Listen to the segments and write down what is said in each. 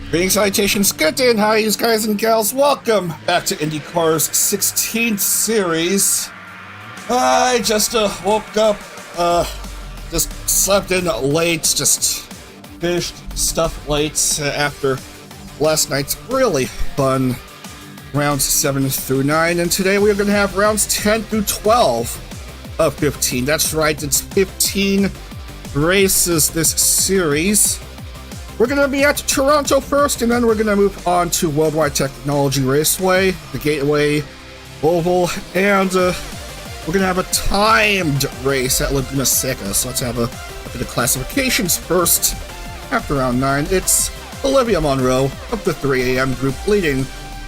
Greetings, salutations, good day, and how are you guys and gals? Welcome back to IndieCar's 16th series. I just woke up, just slept in late, just finished stuff late after last night's really fun rounds 7 through 9, and today we are going to have rounds 10 through 12 of 15. That's right, it's 15 races this series. We're going to be at Toronto first, and then we're going to move on to World Wide Technology Raceway, the Gateway Oval, and we're going to have a timed race at Laguna Seca. So let's have a look at the classifications first. After round 9, it's Olivia Monroe of the 3 AM group leading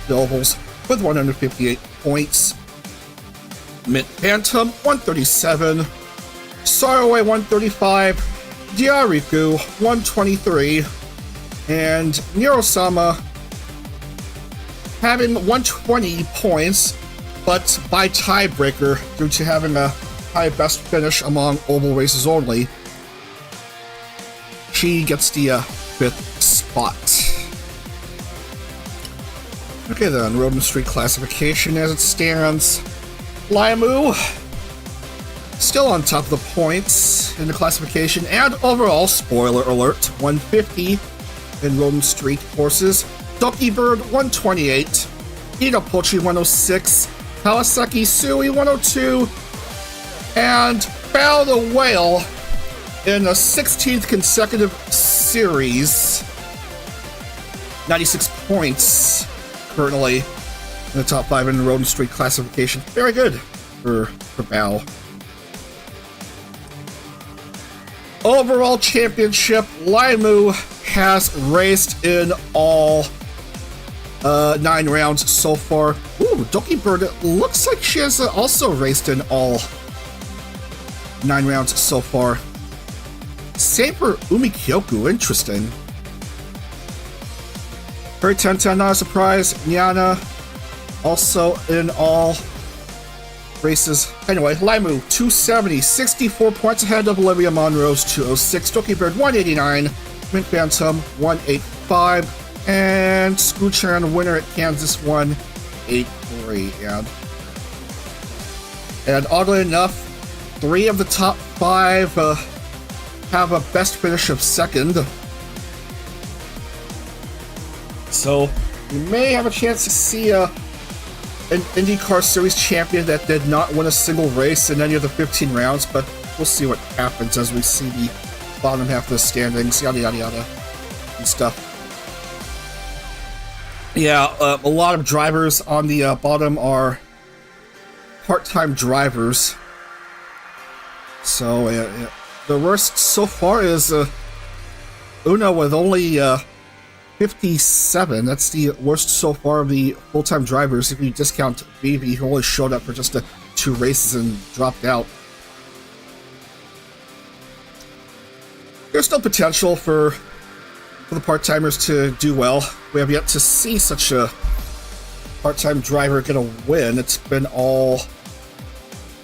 the ovals with 158 points. Mint Phantom, 137. Saraway, 135. Diariku, 123. And Nirosama having 120 points, but by tiebreaker due to having a high best finish among oval races only. She gets the 5th spot. Okay then, Road and Street classification as it stands. Laimu still on top of the points in the classification, and overall, spoiler alert, 150 in Road and Street horses. Doki Bird, 128. Itapochi, 106. Kawasaki Sui, 102. And Bow the Whale in a 16th consecutive series. 96 points currently in the top 5 in the Road and Street classification. Very good for Bow. Overall championship, Laimu has raced in all 9 rounds so far. Ooh, Doki Bird, it looks like she has also raced in all 9 rounds so far. Same for Umi Kyoku, interesting. Very 10-10, not a surprise. Nyana also in all races. Anyway, Laimu, 270, 64 points ahead of Olivia Monroe's 206. Doki Bird, 189. Mint Phantom, 185. And Scooch winner at Kansas, 183. And oddly enough, 3 of the top 5 have a best finish of 2nd. So, you may have a chance to see an IndyCar Series champion that did not win a single race in any of the 15 rounds, but we'll see what happens as we see the bottom half of the standings, yada yada yada, and stuff. Yeah, a lot of drivers on the bottom are part-time drivers. So, the worst so far is Una with only 57. That's the worst so far of the full-time drivers, if you discount Vivi, who only showed up for just 2 races and dropped out. There's still potential for the part-timers to do well. We have yet to see such a part-time driver get a win. It's been all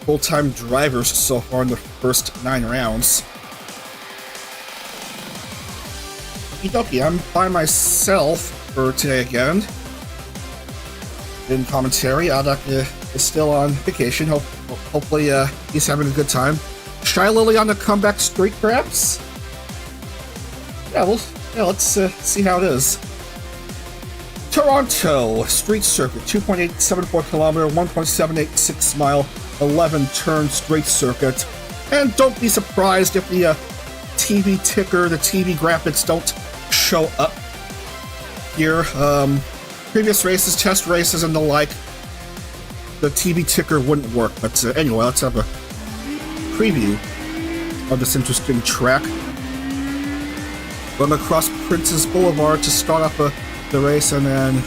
full-time drivers so far in the first 9 rounds. Okie, I'm by myself for today again. In commentary, Adak is still on vacation. Hopefully he's having a good time. Shy Lily on the comeback streak, perhaps? Yeah, let's see how it is. Toronto Street Circuit, 2.874 kilometer, 1.786 mile, 11 turn straight circuit. And don't be surprised if the TV ticker, the TV graphics don't show up here. Previous races, test races, and the like, the TV ticker wouldn't work. But anyway, let's have a preview of this interesting track. Going across Princess Boulevard to start off the race, and then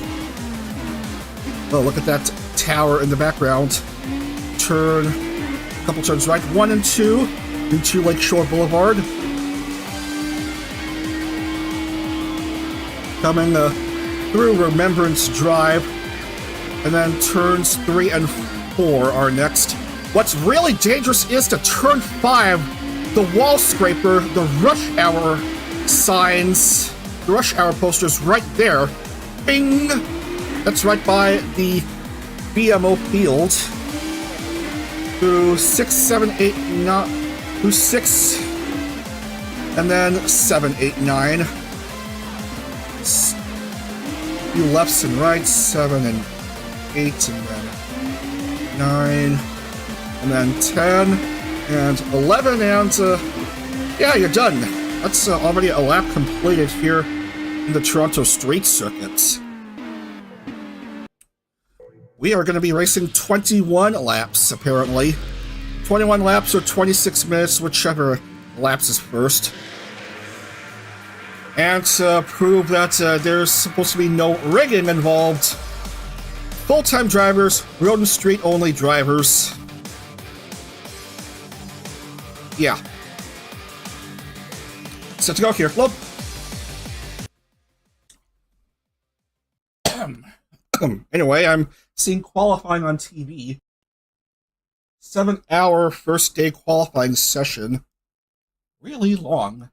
oh, look at that tower in the background. Turn, a couple turns right, 1 and 2 into Lakeshore Boulevard. Coming through Remembrance Drive, and then turns 3 and 4 are next. What's really dangerous is to turn 5, the wall scraper, the rush hour signs The rush hour poster's right there. Bing! That's right by the BMO Field. Through 6, 7, 8, 9. Through 6. And then 7, 8, 9. Few lefts and rights. 7 and 8. And then 9. And then 10. And 11. And yeah, you're done. That's already a lap completed here in the Toronto Street Circuit. We are going to be racing 21 laps, apparently. 21 laps or 26 minutes, whichever laps is first. And to prove that there's supposed to be no rigging involved, full-time drivers, road and street only drivers. Yeah. Set to go here. Look. Anyway, I'm seeing qualifying on TV. 7-hour first day qualifying session. Really long.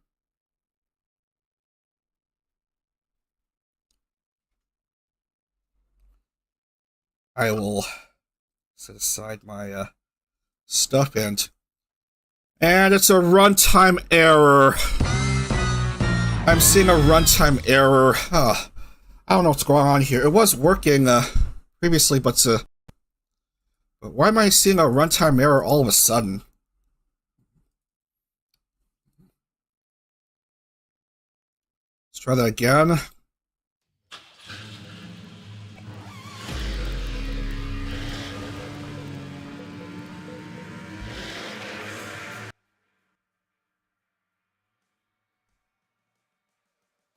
I will set aside my stuff and it's a runtime error. I'm seeing a runtime error. I don't know what's going on here. It was working previously, but why am I seeing a runtime error all of a sudden? Let's try that again.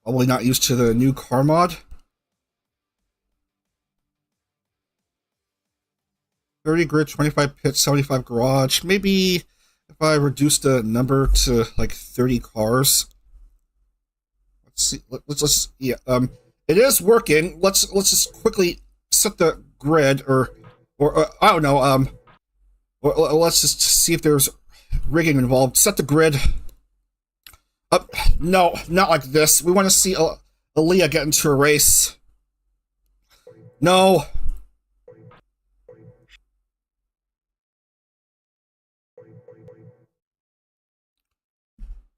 Probably not used to the new car mod. 30 grid, 25 pit, 75 garage. Maybe if I reduce the number to like 30 cars. Let's see. Let's yeah. It is working. Let's just quickly set the grid, or I don't know. Or let's just see if there's rigging involved. Set the grid. No, not like this. We want to see Aaliyah get into a race. No.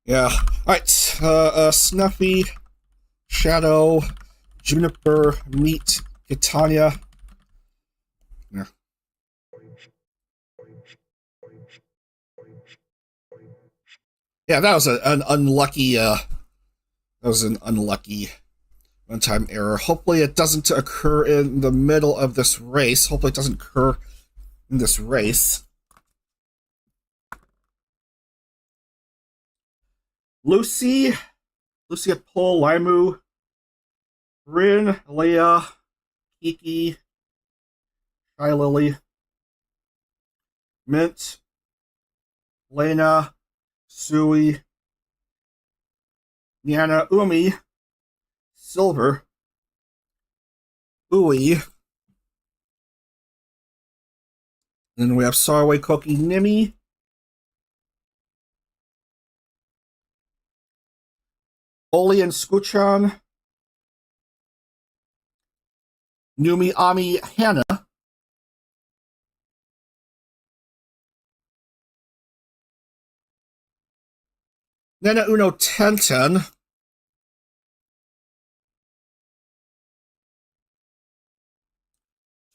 Yeah. Alright. Snuffy, Shadow, Juniper, Meat, Catania. Yeah. Yeah, that was an unlucky. That was an unlucky runtime error. Hopefully, it doesn't occur in the middle of this race. Hopefully, it doesn't occur in this race. Lucy at pole, Limu, Rin, Leia, Kiki, Shy Lily, Mint, Lena, Sui, Niana, Umi, Silver, Ui. Then we have Sarway, Cookie, Nimi, Oli and Skuchan, Numi, Ami, Hannah, Nena Uno Tenten,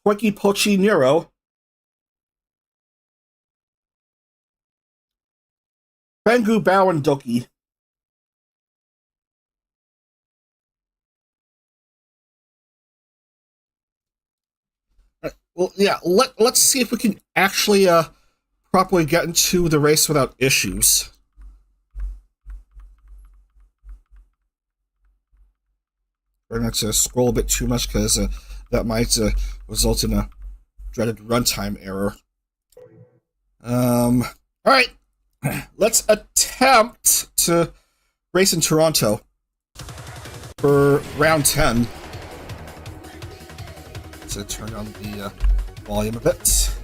Twinkie Pochi Nero, Bengu Bao and Doki. Well, yeah, let's see if we can actually properly get into the race without issues. We're going to scroll a bit too much because that might result in a dreaded runtime error. Alright, let's attempt to race in Toronto for round 10. To turn on the volume a bit.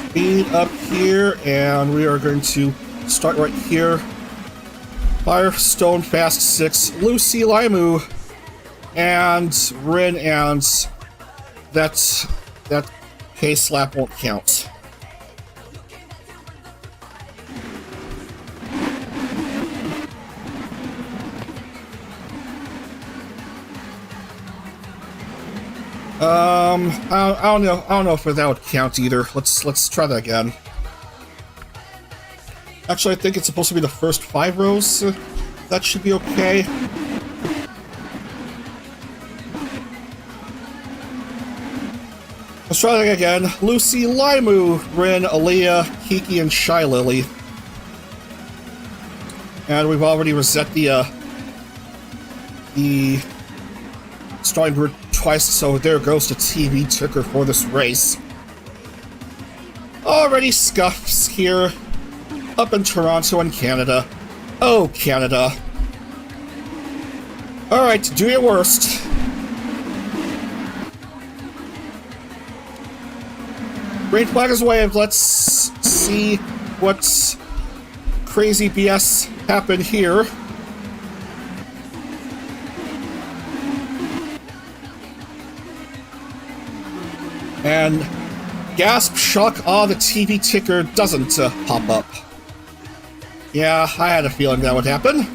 speed up here, and we are going to start right here. Firestone Fast 6, Lucy Limu, and Rin, and that pace lap won't count. I don't know if that would count either. Let's try that again. Actually, I think it's supposed to be the first 5 rows. That should be okay. Let's try that again. Lucy, Limu, Rin, Aaliyah, Kiki, and Shy Lily. And we've already reset the starting grid twice, so there goes the TV ticker for this race. Already scuffs here up in Toronto and Canada. Oh, Canada. Alright, do your worst. Green flag is waved. Let's see what crazy BS happened here. And gasp, shock, the TV ticker doesn't pop up. Yeah, I had a feeling that would happen.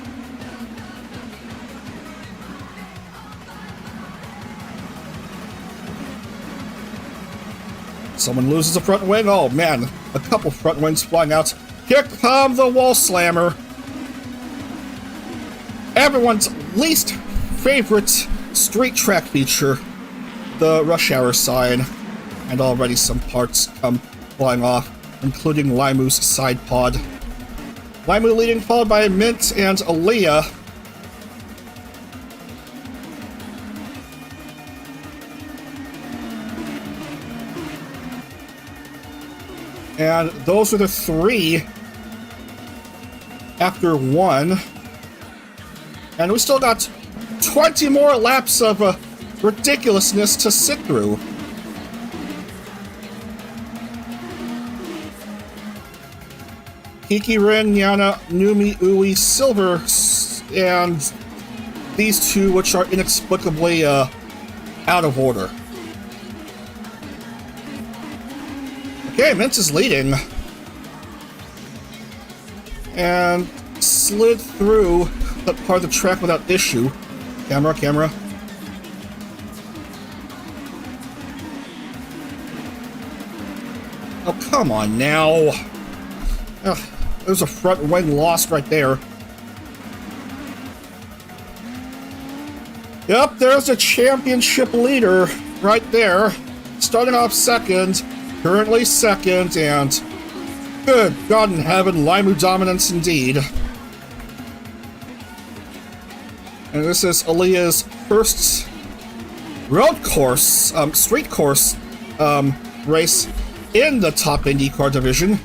Someone loses a front wing. Oh man, a couple front wings flying out. Here come the wall slammer. Everyone's least favorite street track feature, the rush hour sign. And already some parts come flying off, including Limu's side pod. Limu leading, followed by Mint and Aaliyah. And those are the 3 after 1. And we still got 20 more laps of ridiculousness to sit through. Kiki, Rin, Yana, Numi, Ui, Silver, and these 2, which are inexplicably out of order. Okay, Mint is leading. And slid through that part of the track without issue. Camera. Oh, come on now. Ugh, there's a front wing lost right there. Yep, there's the championship leader right there. Starting off second, currently second, and good God in heaven, Limu dominance indeed. And this is Aaliyah's first road course, street course race in the top IndyCar division.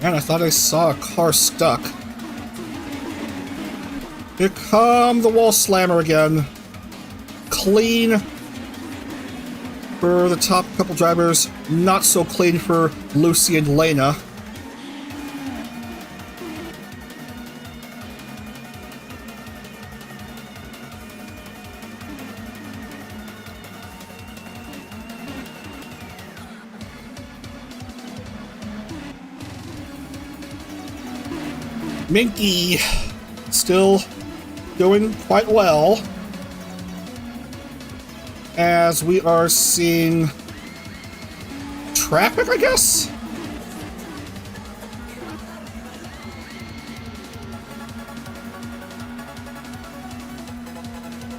Man, I thought I saw a car stuck. Here come the wall slammer again. Clean for the top couple drivers. Not so clean for Lucy and Lena. Minky still doing quite well, as we are seeing traffic, I guess?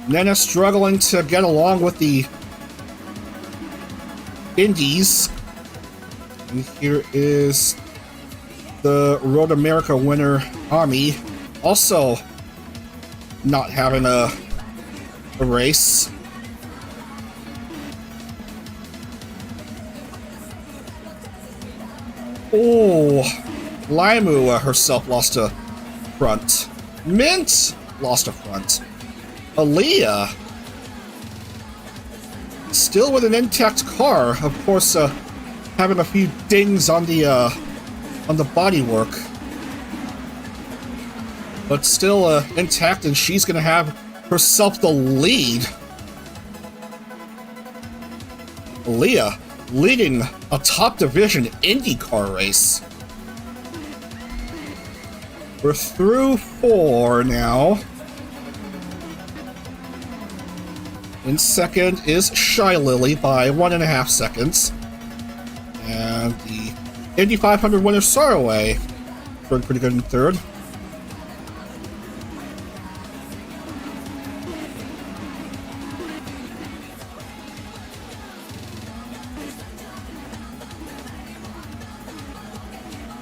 Nena struggling to get along with the Indies. And here is the Road America winner, Army, also not having a race. Oh, Limu herself lost a front. Mint lost a front. Aaliyah still with an intact car. Of course, having a few dings on the bodywork, but still intact, and she's gonna have herself the lead. Aaliyah leading a top division IndyCar race. We're through 4 now. In second is Shy Lily by 1.5 seconds. And the Indy 500 winner Saraway doing pretty good in third.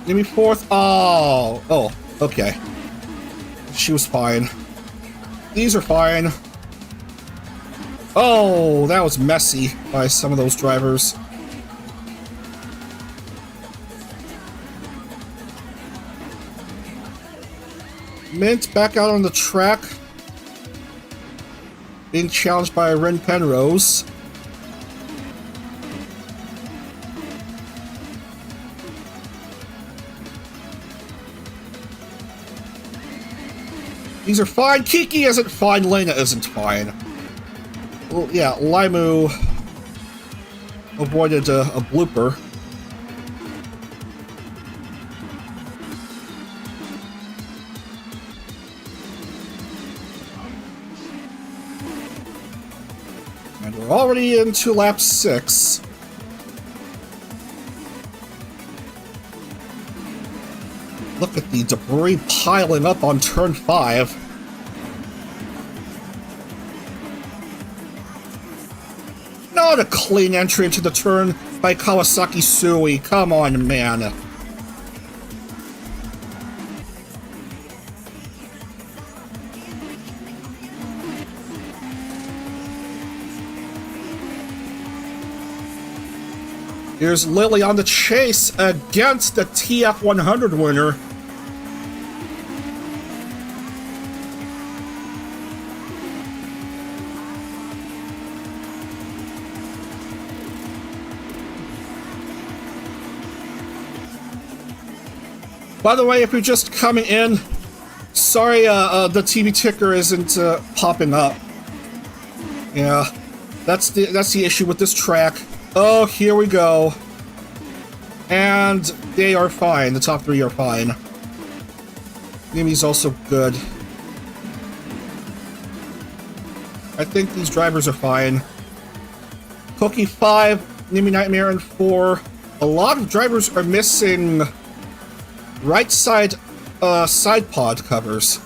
Give me fourth. Oh, okay. She was fine. These are fine. Oh, that was messy by some of those drivers. Mint back out on the track, being challenged by Ren Penrose. These are fine. Kiki isn't fine. Lena isn't fine. Well, yeah, Limu avoided a blooper. And we're already into lap 6. Look at the debris piling up on turn 5. Not a clean entry into the turn by Kawasaki Sui. Come on, man. Here's Lily on the chase against the TF100 winner. By the way, if you're just coming in, sorry the TV ticker isn't popping up. Yeah, that's the issue with this track. Oh, here we go. And they are fine. The top 3 are fine. Nimi's also good. I think these drivers are fine. Cookie 5, Nimi Nightmare in 4. A lot of drivers are missing right side side pod covers.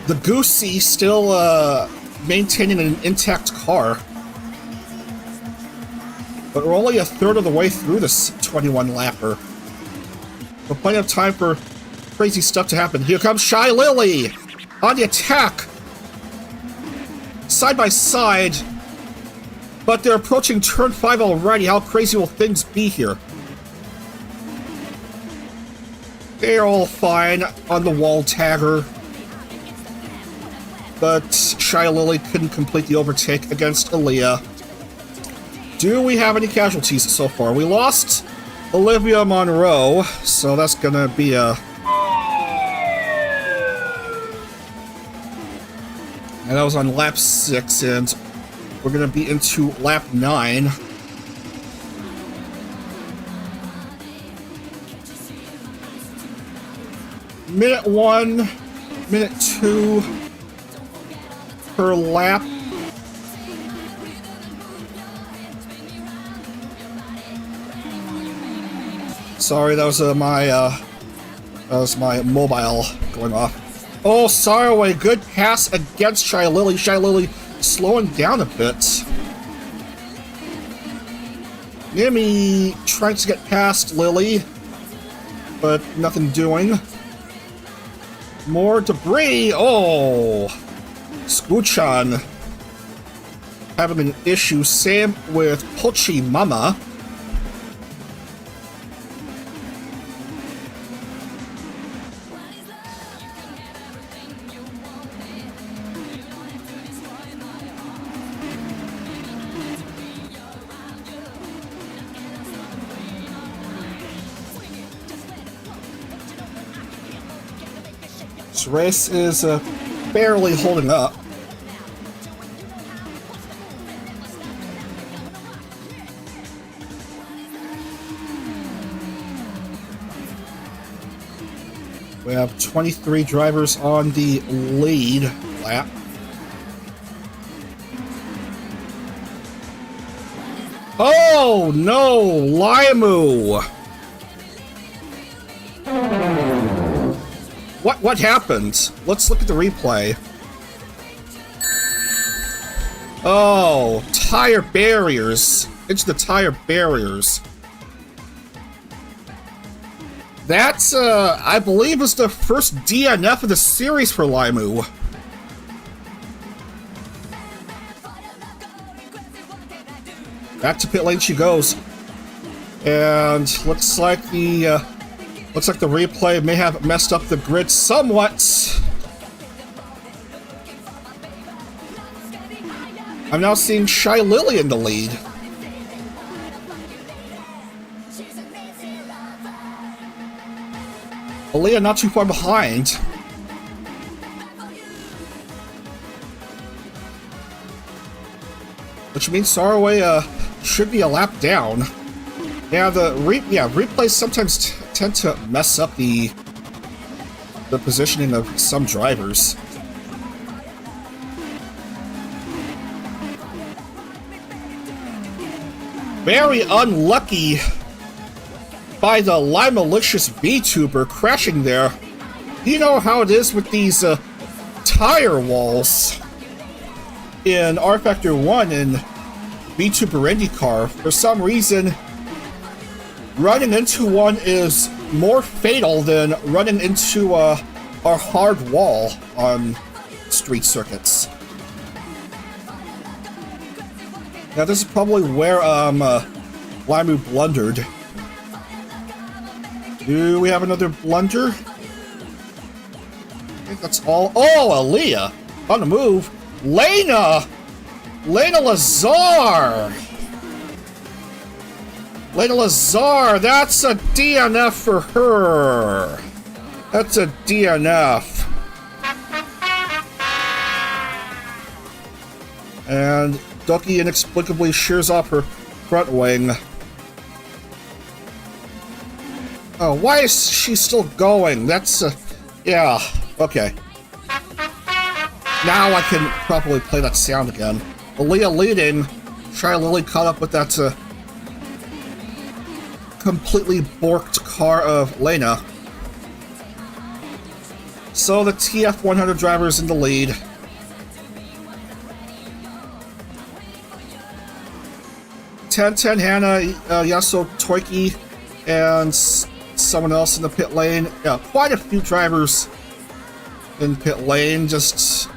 The Goosey still maintaining an intact car. But we're only a third of the way through this 21 lapper. But plenty of time for crazy stuff to happen. Here comes Shy Lily on the attack. Side by side. But they're approaching turn 5 already. How crazy will things be here? They're all fine on the wall tagger. But Shy Lily couldn't complete the overtake against Aaliyah. Do we have any casualties so far? We lost Olivia Monroe, so that's gonna be a... And that was on lap 6, and we're gonna be into lap 9. Minute 1, minute 2 per lap. Sorry, that was my mobile going off. Oh, Saraway, good pass against Shy Lily. Shy Lily slowing down a bit. Nimi trying to get past Lily, but nothing doing. More debris. Oh, Scoochan having an issue. Same with Pochi Mama. This race is barely holding up. We have 23 drivers on the lead lap. Oh no, Limu! What happened? Let's look at the replay. Oh, tire barriers. Into the tire barriers. That's, I believe was the first DNF of the series for Limu. Back to pit lane she goes. And looks like the replay may have messed up the grid somewhat. I'm now seeing Shy Lily in the lead. Aaliyah not too far behind. Which means Saraway should be a lap down. Yeah, replays sometimes tend to mess up the positioning of some drivers. Very unlucky by the Limalicious VTuber crashing there. You know how it is with these tire walls in R Factor 1 and VTuber IndieCar. For some reason, running into one is more fatal than running into a hard wall on street circuits. Now this is probably where Limu blundered. Do we have another blunder? I think that's all. Oh, Aaliyah on the move. Lena Lazar. Lena Lazar, that's a DNF for her. That's a DNF. And Ducky inexplicably shears off her front wing. Oh, why is she still going? That's, yeah, okay. Now I can properly play that sound again. Aaliyah leading. Shy Lily caught up with that, completely borked car of Lena. So the TF100 driver is in the lead. Ten Hannah, Yaso Toiki, and someone else in the pit lane. Yeah, quite a few drivers in pit lane, just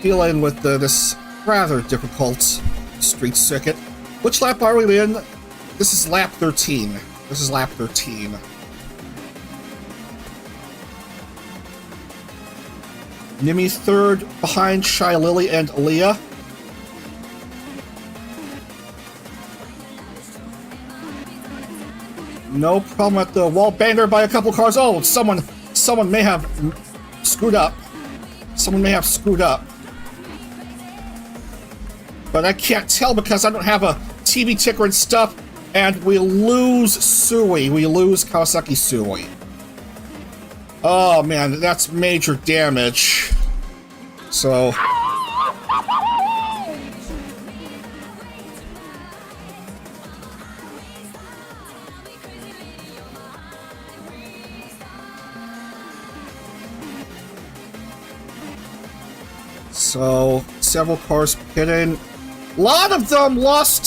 dealing with this rather difficult street circuit. Which lap are we in? This is lap 13. This is lap 13. Nimi's third behind Shy Lily and Aaliyah. No problem at the wall banger by a couple cars. Oh, someone may have screwed up. Someone may have screwed up. But I can't tell because I don't have a TV ticker and stuff. And we lose Sui. We lose Kawasaki Sui. Oh man, that's major damage. So several cars pitting. A lot of them lost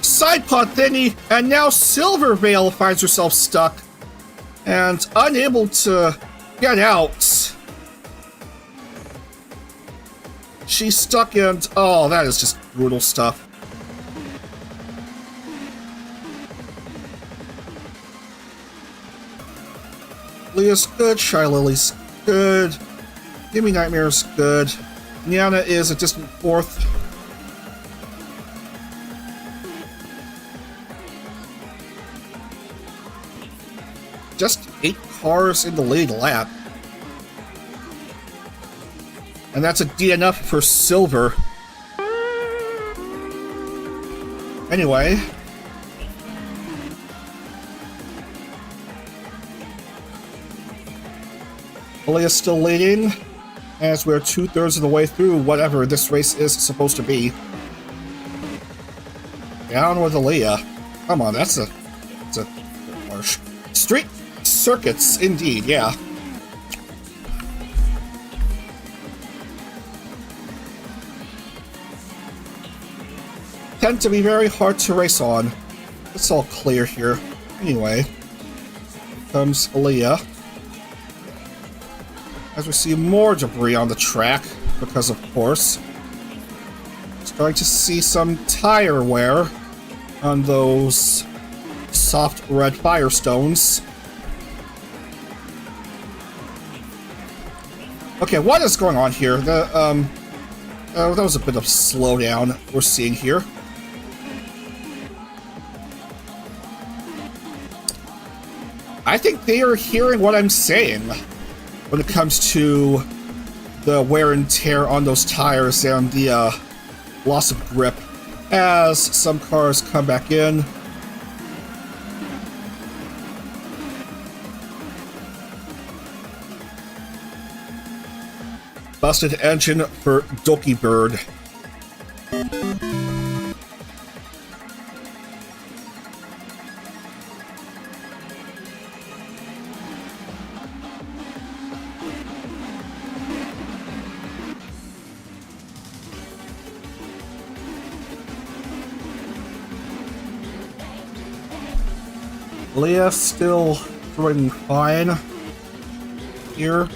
side pod thingy, and now Silvervale finds herself stuck and unable to get out. she's stuck in... Oh, that is just brutal stuff. Leah's good, Shy Lily's good, Gimme Nightmare's good, Niana is a distant fourth. Just 8 cars in the lead lap. And that's a DNF for Silver. Anyway. Aaliyah's still leading, as we're 2/3 of the way through whatever this race is supposed to be. Down with Aaliyah. Come on, that's a harsh. Street circuits, indeed, yeah. Tend to be very hard to race on. It's all clear here. Anyway, here comes Aaliyah. As we see more debris on the track, because of course. Starting to see some tire wear on those soft red Firestones. Okay, what is going on here? That was a bit of slowdown we're seeing here. I think they are hearing what I'm saying when it comes to the wear and tear on those tires and the loss of grip as some cars come back in. Busted engine for Doki Bird. Leah still running fine here.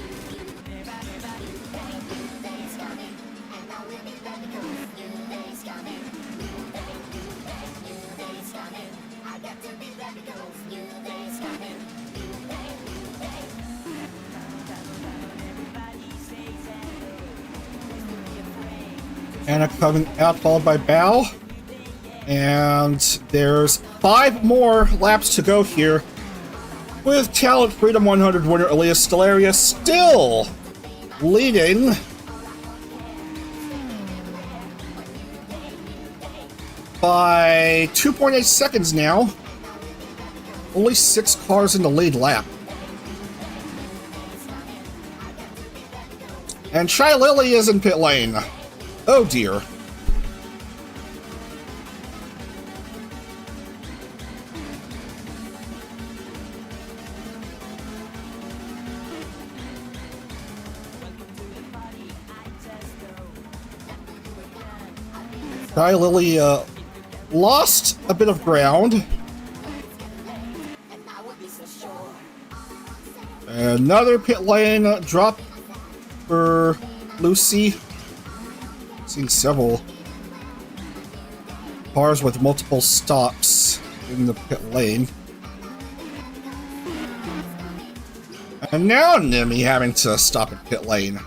Anna coming out, followed by Bao. And there's 5 more laps to go here, with Talent Freedom 100 winner Elias Stellaria still leading. By 2.8 seconds now. Only 6 cars in the lead lap. And Shy Lily is in pit lane. Oh dear. Shy Lily lost a bit of ground. Another pit lane drop for Lucy. Seeing several cars with multiple stops in the pit lane. And now Nimi having to stop at pit lane.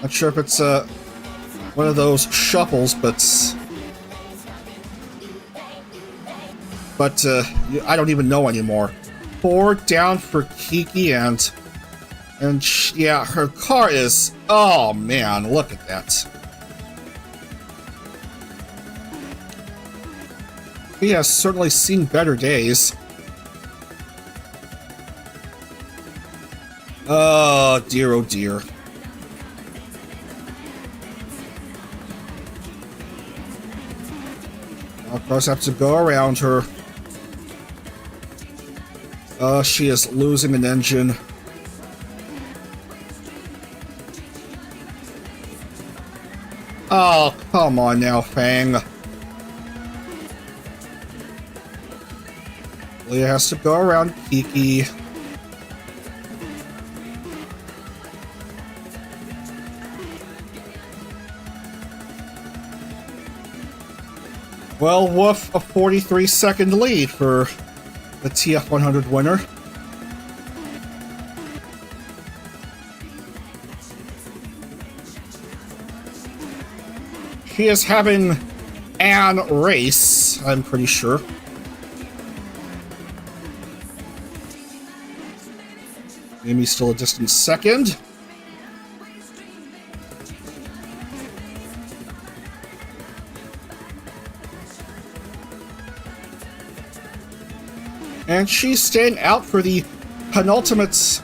Not sure if it's one of those shuffles, but I don't even know anymore. 4 down for Kiki, and yeah, her car is, oh man, look at that. He has certainly seen better days. Oh dear, oh dear. Of course, have to go around her. She is losing an engine. Oh, come on now, Fang. Leah has to go around Kiki. Well, woof, a 43-second lead for the TF100 winner. She is having an race, I'm pretty sure. Amy's still a distant second. And she's staying out for the penultimate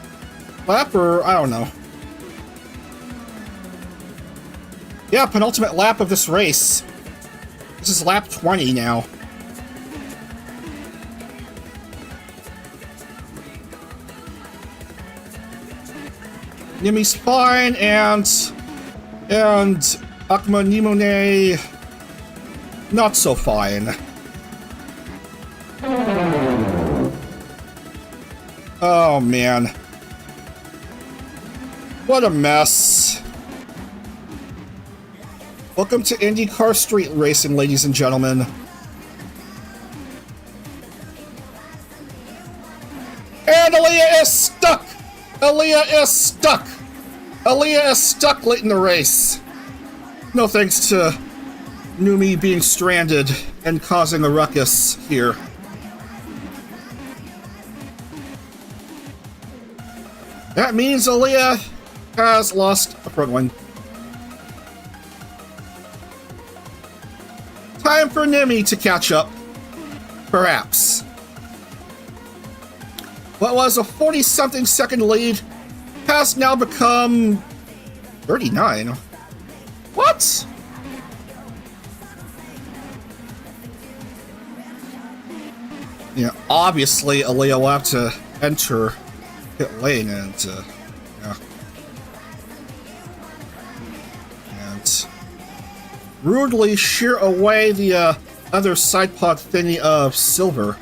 lap, or I don't know. Yeah, penultimate lap of this race. This is lap 20 now. Nimi's fine, and Akma Nimone not so fine. Oh man. What a mess. Welcome to IndyCar Street Racing, ladies and gentlemen. And Aaliyah is stuck! Aaliyah is stuck! Aaliyah is stuck late in the race. No thanks to Numi being stranded and causing a ruckus here. That means Aaliyah has lost a front one. Time for Nimi to catch up. Perhaps. What was a 40-something second lead has now become 39. What? Yeah, obviously Aaliyah will have to enter pit lane and yeah. And rudely shear away the other side pod thingy of silver.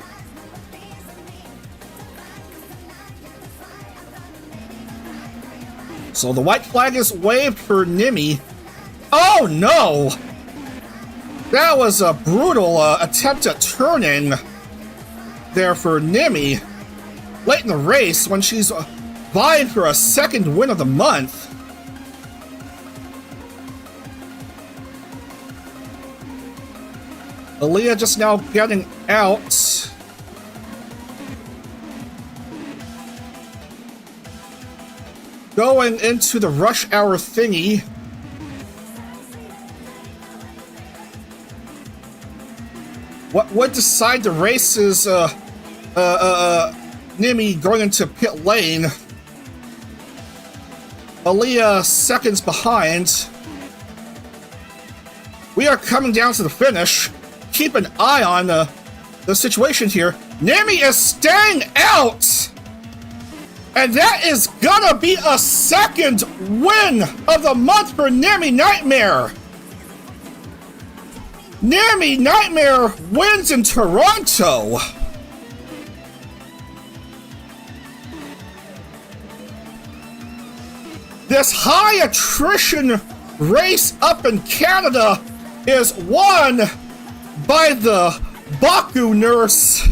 So the white flag is waved for Nimi. Oh no! That was a brutal attempt at turning there for Nimi late in the race when she's vying for a second win of the month. Aaliyah just now getting out. Going into the rush hour thingy. What would decide the race is Nimi going into pit lane. Aaliyah seconds behind. We are coming down to the finish. Keep an eye on the situation here. Nimi is staying out! And that is gonna be a second win of the month for Nimi Nightmare! Nimi Nightmare wins in Toronto! This high attrition race up in Canada is won by the Baku nurse.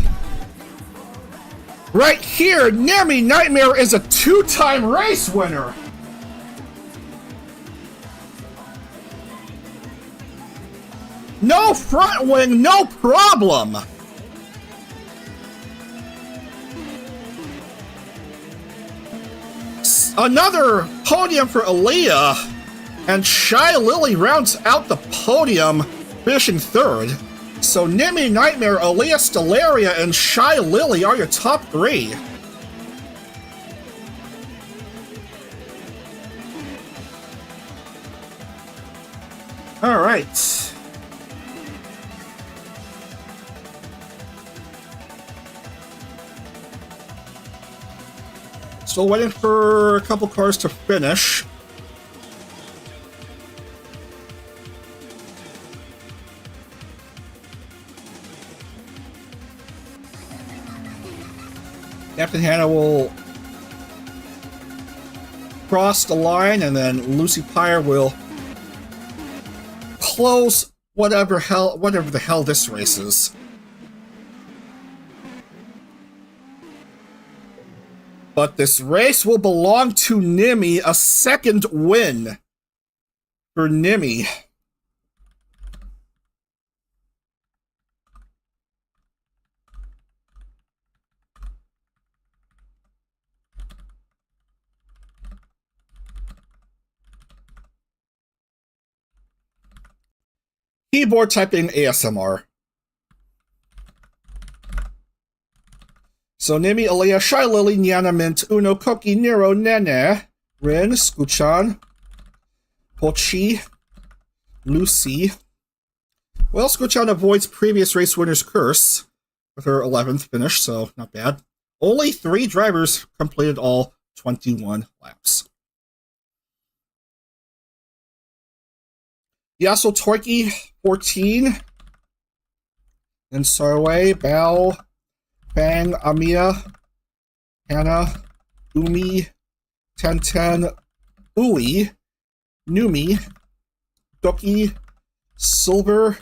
Right here, Nimi Nightmare is a two-time race winner. No front wing, no problem. Another podium for Aaliyah, and Shy Lily rounds out the podium, finishing third. So Nimi Nightmare, Aaliyah Stellaria, and Shy Lily are your top three. All right. Still waiting for a couple cars to finish. Captain Hannah will cross the line, and then Lucy Pyre will close whatever the hell this race is. But this race will belong to Nimi, a second win for Nimi. Keyboard typing ASMR. So Nimi, Alea, Shy Lily, Nyana, Mint, Uno, Koki, Nero, Nene, Rin, Skuchan, Pochi, Lucy. Well, Skuchan avoids previous race winner's curse with her 11th finish, so not bad. Only 3 drivers completed all 21 laps. Yasso Torki, 14. Then Sarway, Bao, Bang, Amia, Hannah, Umi, Tenten, Ui, Numi, Doki, Silver,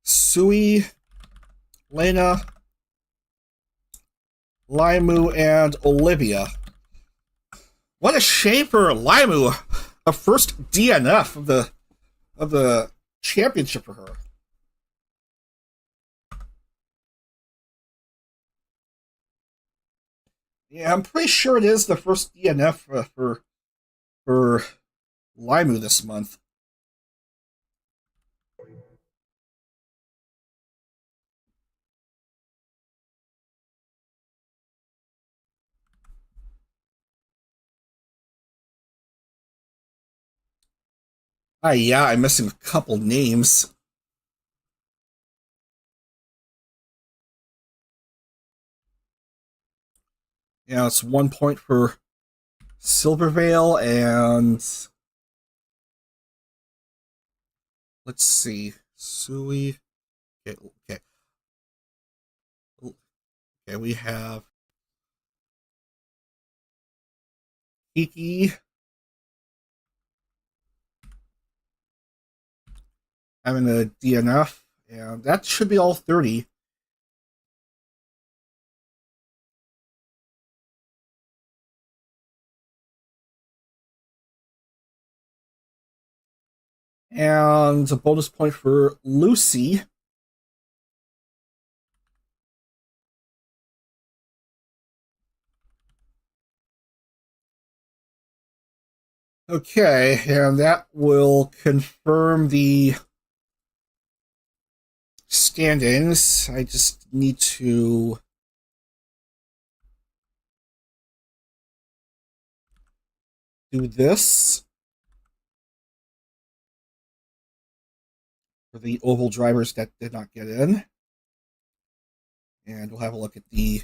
Sui, Lena, Limu, and Olivia. What a shame for Limu, a first DNF of the championship for her. Yeah, I'm pretty sure it is the first DNF for Limu this month. Yeah, I'm missing a couple names. Yeah, it's 1 point for Silvervale, and let's see, Sui. Okay. Okay, we have Kiki, having a DNF, and that should be all 30. And a bonus point for Lucy. Okay, and that will confirm the standings. I just need to do this for the oval drivers that did not get in. And we'll have a look at the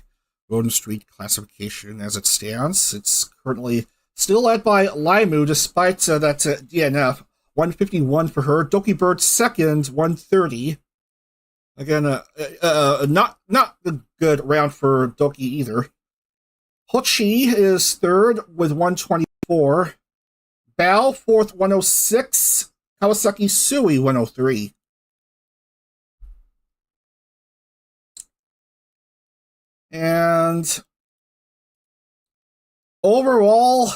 Road and Street classification as it stands. It's currently still led by Limu, despite that DNF. 151 for her. Doki Bird second, 130. Again, not a good round for Doki either. Hochi is third with 124. Bao fourth, 106. Kawasaki Sui, 103. And overall,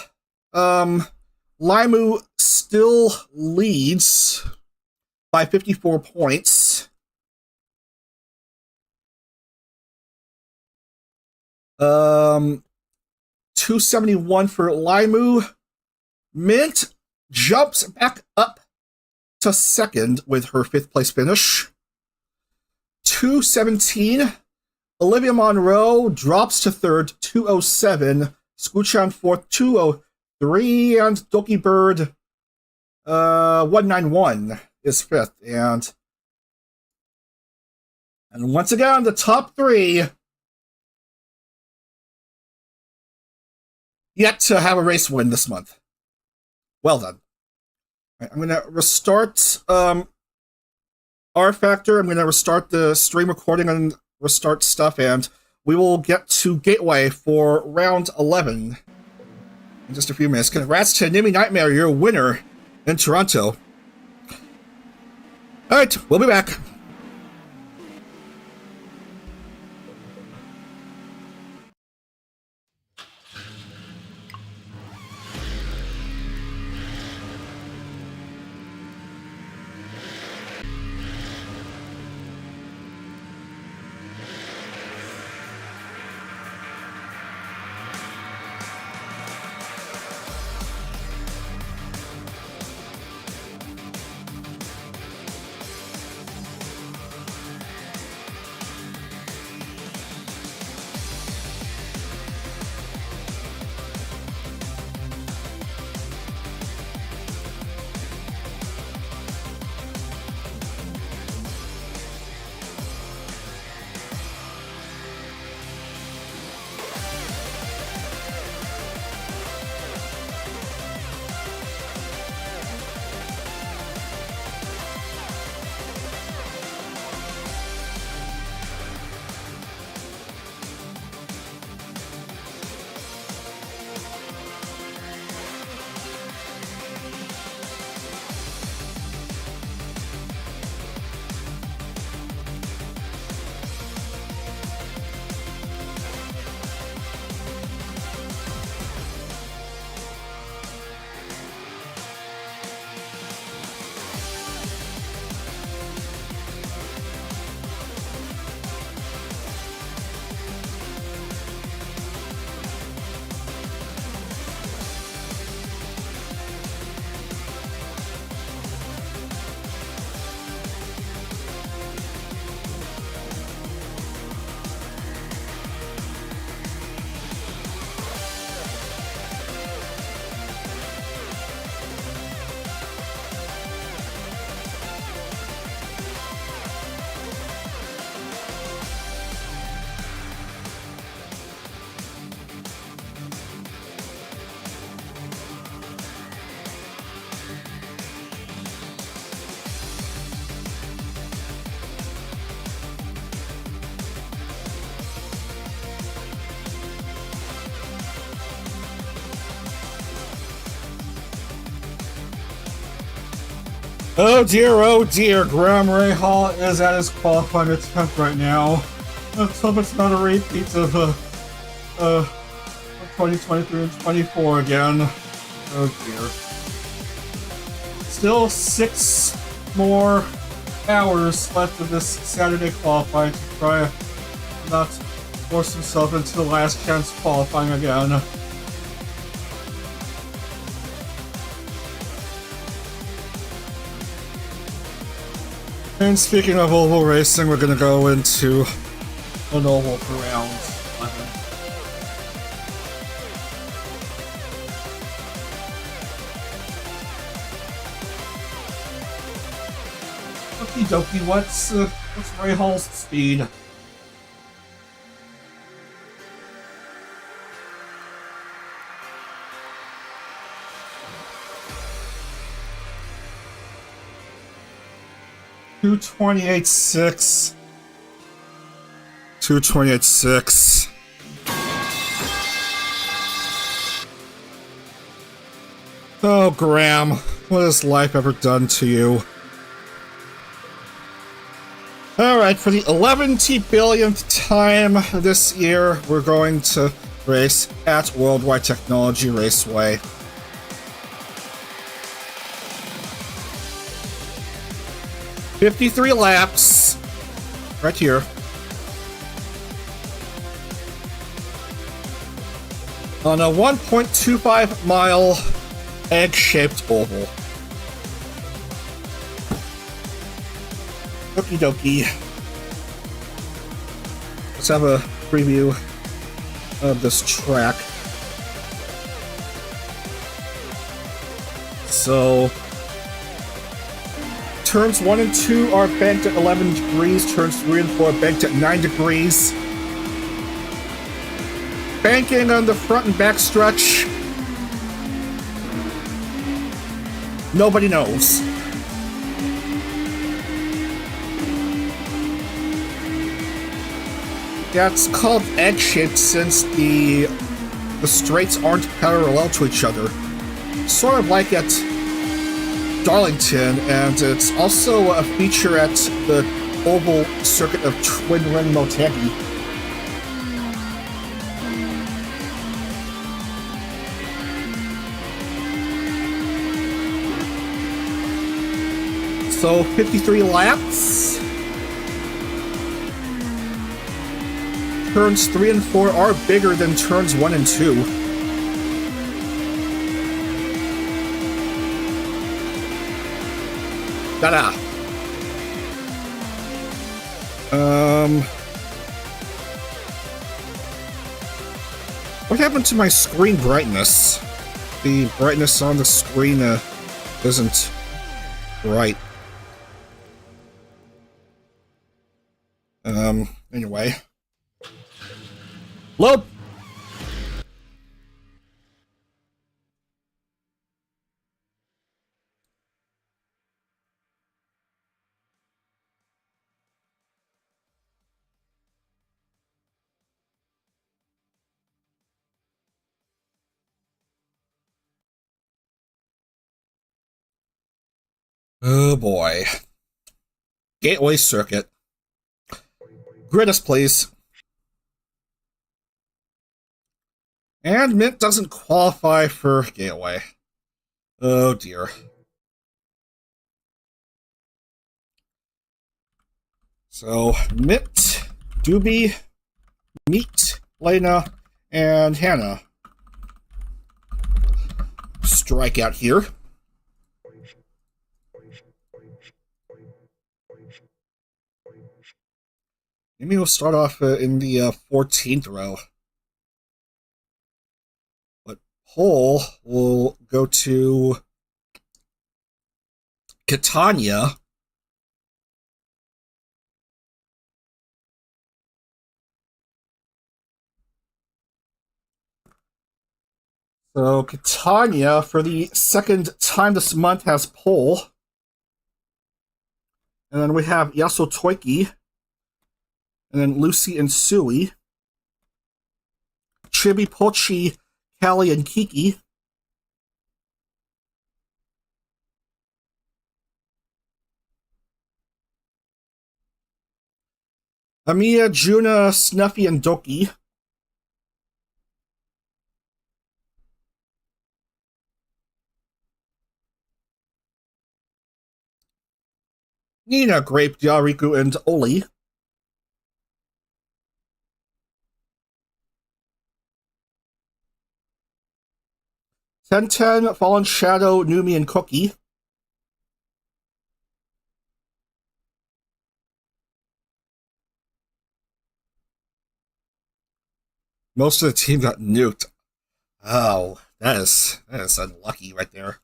Limu still leads by 54 points. 271 for Limu. Mint jumps back up to second with her 5th place finish. 217. Olivia Monroe drops to third, 207. Skuchan fourth, 203. And Doki Bird, 191 is 5th. And once again, the top 3 yet to have a race win this month. Well done. Right, I'm going to restart R Factor. I'm going to restart the stream recording on restart stuff, and we will get to Gateway for round 11 in just a few minutes. Congrats to Nimi Nightmare, your winner in Toronto. Alright, we'll be back. Oh dear, Graham Rahal is at his qualifying attempt right now. Let's hope it's not a repeat of 2023 and 24 again. Oh dear. Still 6 more hours left of this Saturday qualifying to try not force himself into the last chance qualifying again. And speaking of oval racing, we're gonna go into an oval for round 11. Okie dokie, what's Rahal's speed? $228.6. 228.6. Oh, Graham, what has life ever done to you? Alright, for the 11 billionth time this year, we're going to race at World Wide Technology Raceway. $53 laps, right here. On a 1.25 mile egg-shaped oval. Okie dokie. Let's have a preview of this track. So, turns 1 and 2 are banked at 11 degrees, turns 3 and 4 are banked at 9 degrees. Banking on the front and back stretch, nobody knows. That's called egg-shaped since the straights aren't parallel to each other. Sort of like at Darlington, and it's also a feature at the oval circuit of Twin Ring Motegi. So 53 laps. Turns 3 and 4 are bigger than turns 1 and 2. Ta-da! What happened to my screen brightness? The brightness on the screen isn't right. Anyway. Load! Oh boy. Gateway Circuit. Grid us, please. And Mint doesn't qualify for Gateway. Oh dear. So, Mint, Doobie, Meat, Lena, and Hannah strike out here. Maybe we'll start off in the 14th row. But pole will go to Catania. So Catania, for the second time this month, has pole. And then we have Yaso Toiki. And then Lucy and Sui. Chibi, Pochi, Callie, and Kiki. Amiya, Juna, Snuffy, and Doki. Nina, Grape, Yariku, and Oli. Ten, Fallen Shadow, Numi, and Cookie. Most of the team got nuked. Oh, that is unlucky right there.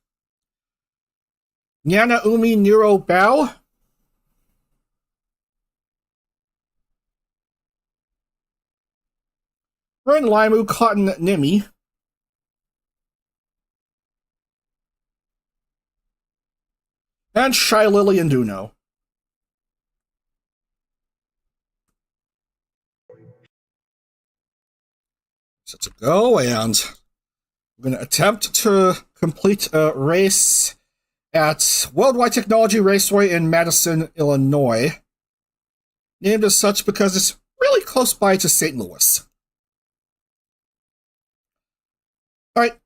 Nyana, Umi, Nero, Bao. Ren, Limu, Cotton, Nimi. And Shy Lily and Duno. Set to go, and we're going to attempt to complete a race at World Wide Technology Raceway in Madison, Illinois. Named as such because it's really close by to St. Louis. Alright.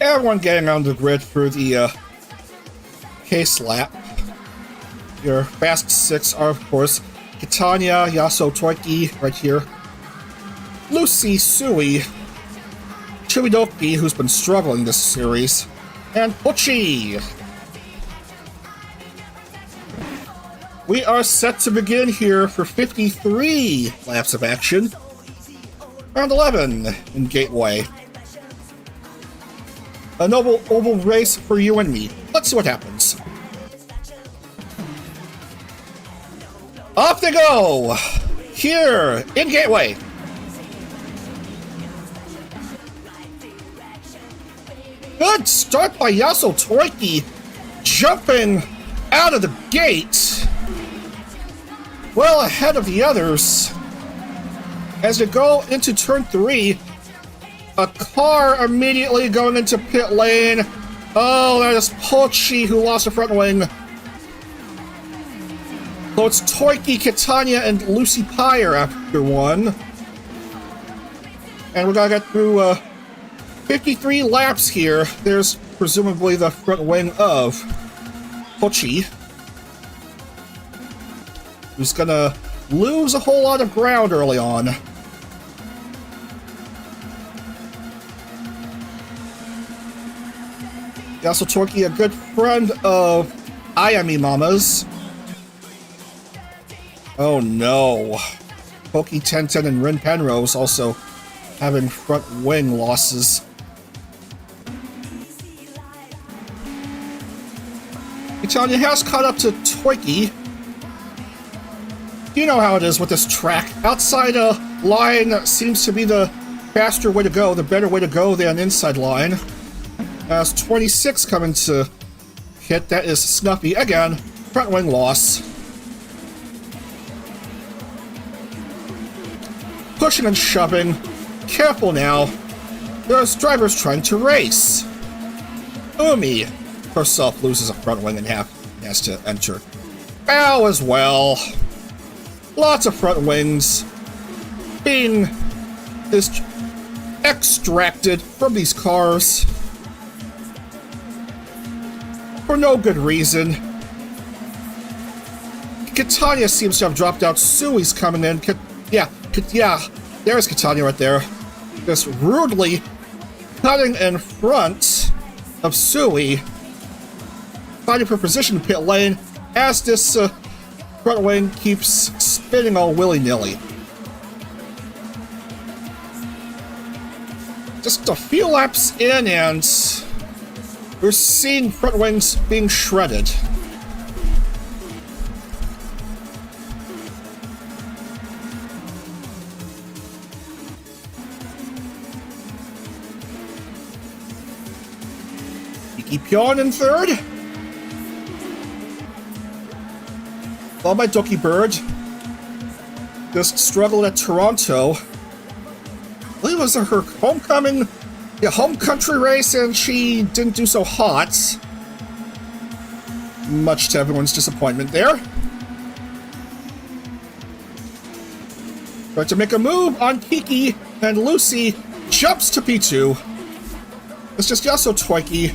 Everyone getting on the grid for the case lap. Your fast six are, of course, Catania, Yaso Toiki, right here. Lucy, Sui, Chibidoki, who's been struggling this series, and Pochi. We are set to begin here for 53 laps of action. Round 11 in Gateway. A noble oval race for you and me. Let's see what happens. Off they go! Here, in Gateway. Good start by Yasso Toiki, jumping out of the gate, well ahead of the others. As they go into turn 3, a car immediately going into pit lane. Oh, that is Pochi who lost the front wing. So it's Toiki, Catania, and Lucy Pyre after one. And we're gonna get through 53 laps here. There's presumably the front wing of Pochi, who's gonna lose a whole lot of ground early on. Yasso Toiki, a good friend of Ayami Mama's. Oh no. Poki 1010 and Rin Penrose also having front wing losses. Italian has caught up to Toiki. You know how it is with this track. Outside a line seems to be the faster way to go, the better way to go than inside line. As 26 coming to hit, that is Snuffy again. Front wing loss. Pushing and shoving. Careful now. There's drivers trying to race. Umi herself loses a front wing and has to enter. Ow as well. Lots of front wings being extracted from these cars for no good reason. Catania seems to have dropped out. Sui's coming in. Yeah, there's Catania right there. Just rudely cutting in front of Sui, fighting for position in pit lane as this front wing keeps spinning all willy-nilly. Just a few laps in and we're seeing front wings being shredded. Pion in third. Followed by Doki Bird. Just struggled at Toronto. I believe it was her homecoming, home country race, and she didn't do so hot. Much to everyone's disappointment there. Tried to make a move on Kiki, and Lucy jumps to P2. It's just Yasso Toiki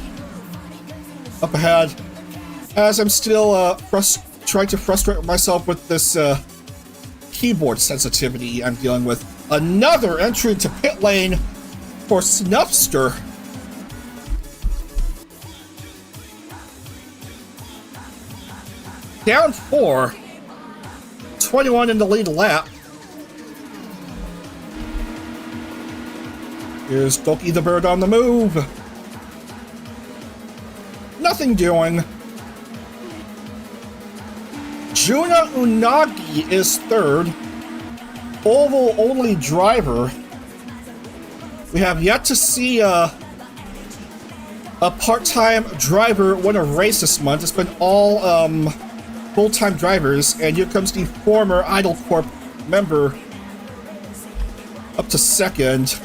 up ahead, as I'm still trying to frustrate myself with this keyboard sensitivity I'm dealing with. Another entry into pit lane for Snuffster. Down 4. 21 in the lead lap. Here's Doki the Bird on the move. Nothing doing. Juna Unagi is third. Oval only driver. We have yet to see a part-time driver win a race this month. It's been all full-time drivers, and here comes the former Idol Corp member up to second.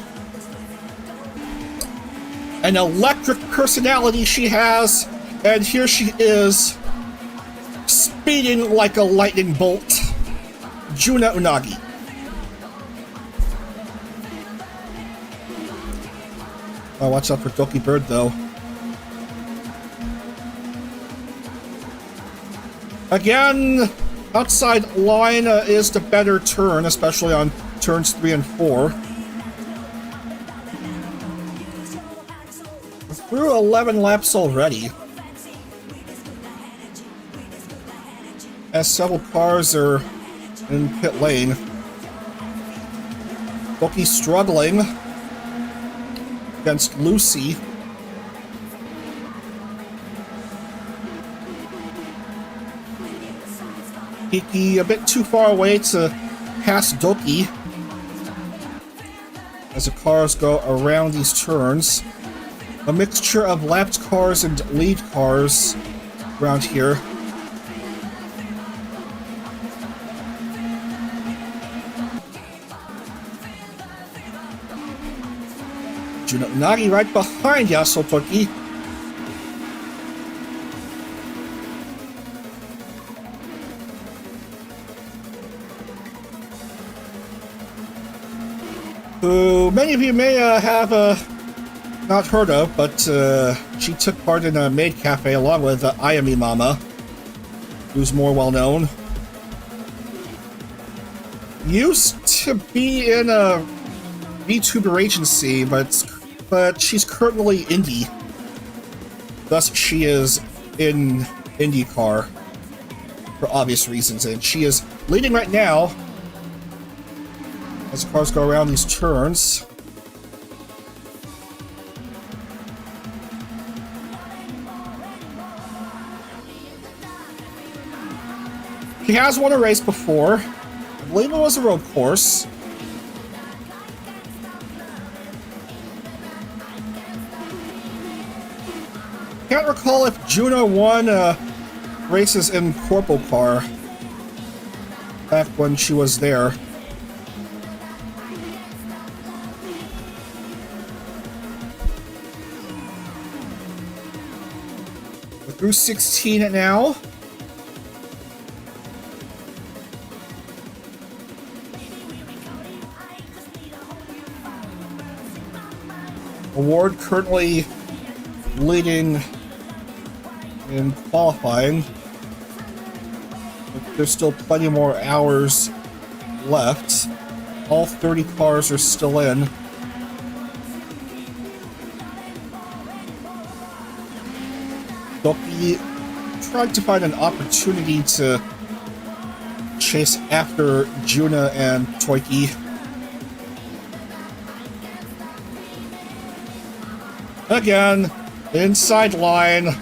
An electric personality she has, and here she is, speeding like a lightning bolt. Juna Unagi. Oh, watch out for Doki Bird, though. Again, outside line is the better turn, especially on turns 3 and 4. Through 11 laps already, as several cars are in pit lane. Doki struggling against Lucy. Kiki a bit too far away to pass Doki as the cars go around these turns. a mixture of lapped cars and lead cars around here. Nagi right behind ya, Sotoki. Who many of you may have not heard of, but she took part in a maid cafe along with Ayami Mama, who's more well known. Used to be in a VTuber agency, but she's currently indie. Thus, she is in IndieCar for obvious reasons, and she is leading right now as the cars go around these turns. She has won a race before. I believe it was a road course. Can't recall if Juno won races in CorpoCar back when she was there. We're through 16 now. Award currently leading in qualifying. But there's still plenty more hours left. All 30 cars are still in. Doki tried to find an opportunity to chase after Juna and Toiki. Again, inside line.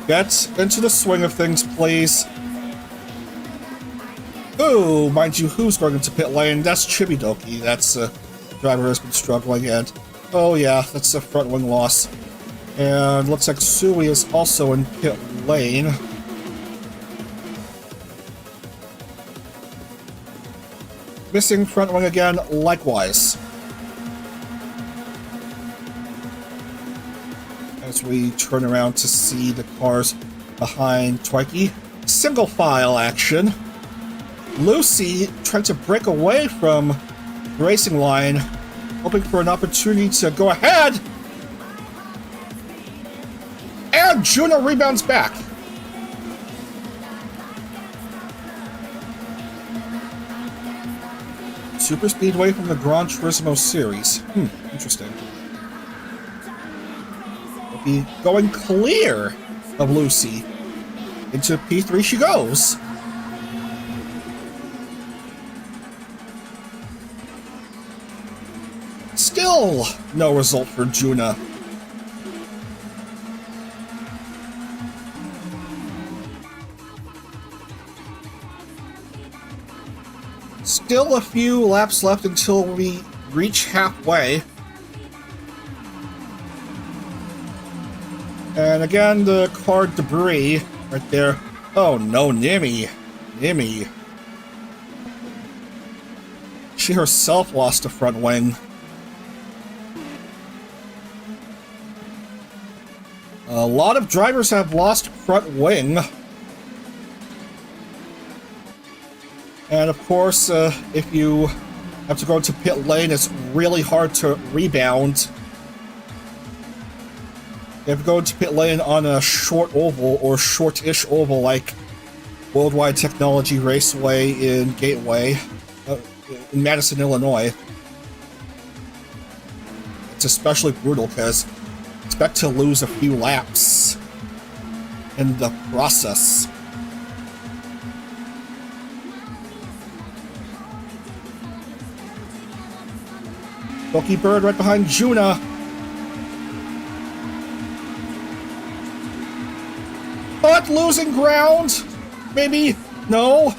Get into the swing of things, please. Ooh, mind you, who's going into pit lane? That's Chibidoki. That's a driver who's been struggling, and oh yeah, that's a front wing loss. And looks like Sui is also in pit lane. Missing front wing again, likewise. As we turn around to see the cars behind Twikey. Single file action. Lucy trying to break away from the racing line, hoping for an opportunity to go ahead. And Juno rebounds back. Super Speedway from the Gran Turismo series. Interesting. We'll be going clear of Lucy. Into P3 she goes. Still no result for Juna. Still a few laps left until we reach halfway. And again, the car debris right there. Oh no, Nimi. Nimi. She herself lost a front wing. A lot of drivers have lost front wing. And of course, if you have to go into pit lane, it's really hard to rebound. You have to go into pit lane on a short oval or short-ish oval like World Wide Technology Raceway in Gateway, in Madison, Illinois. It's especially brutal because expect to lose a few laps in the process. Bucky Bird right behind Juna. But losing ground? Maybe? No?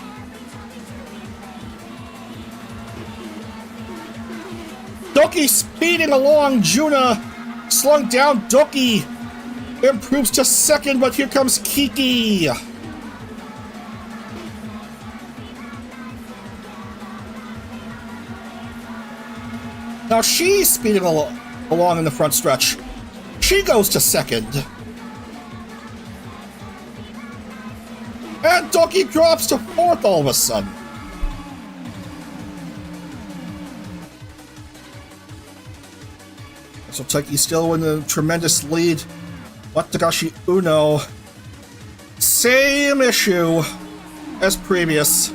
Doki speeding along. Juna slung down. Doki improves to second, but here comes Kiki. Now she's speeding along in the front stretch. She goes to second. And Doki drops to fourth all of a sudden. So Taiki still in a tremendous lead. Watagashi Uno. Same issue as previous.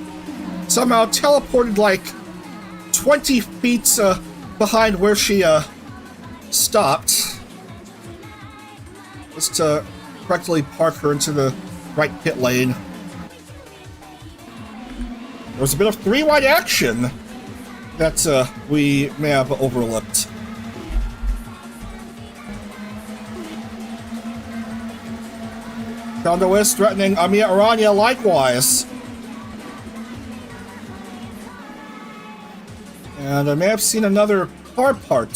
Somehow teleported like 20 feet behind where she stopped. Just to correctly park her into the right pit lane. There was a bit of three-wide action that we may have overlooked. Kondo is threatening Amiya Aranya likewise. And I may have seen another car part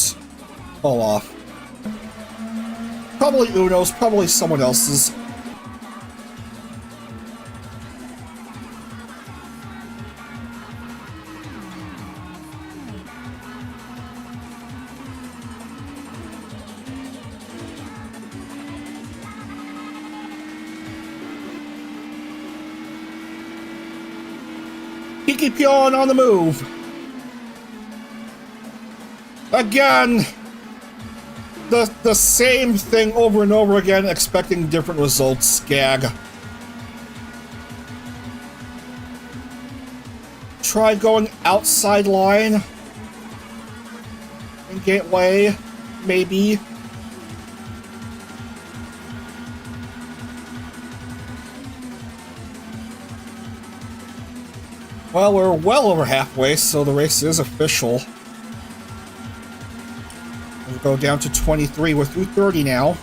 fall off. Probably Uno's, probably someone else's. Kiki Pion on the move. Again, the same thing over and over again, expecting different results. Gag. Try going outside line. In gateway, maybe. Well, we're well over halfway, so the race is official. We'll go down to 23. We're through 30 now.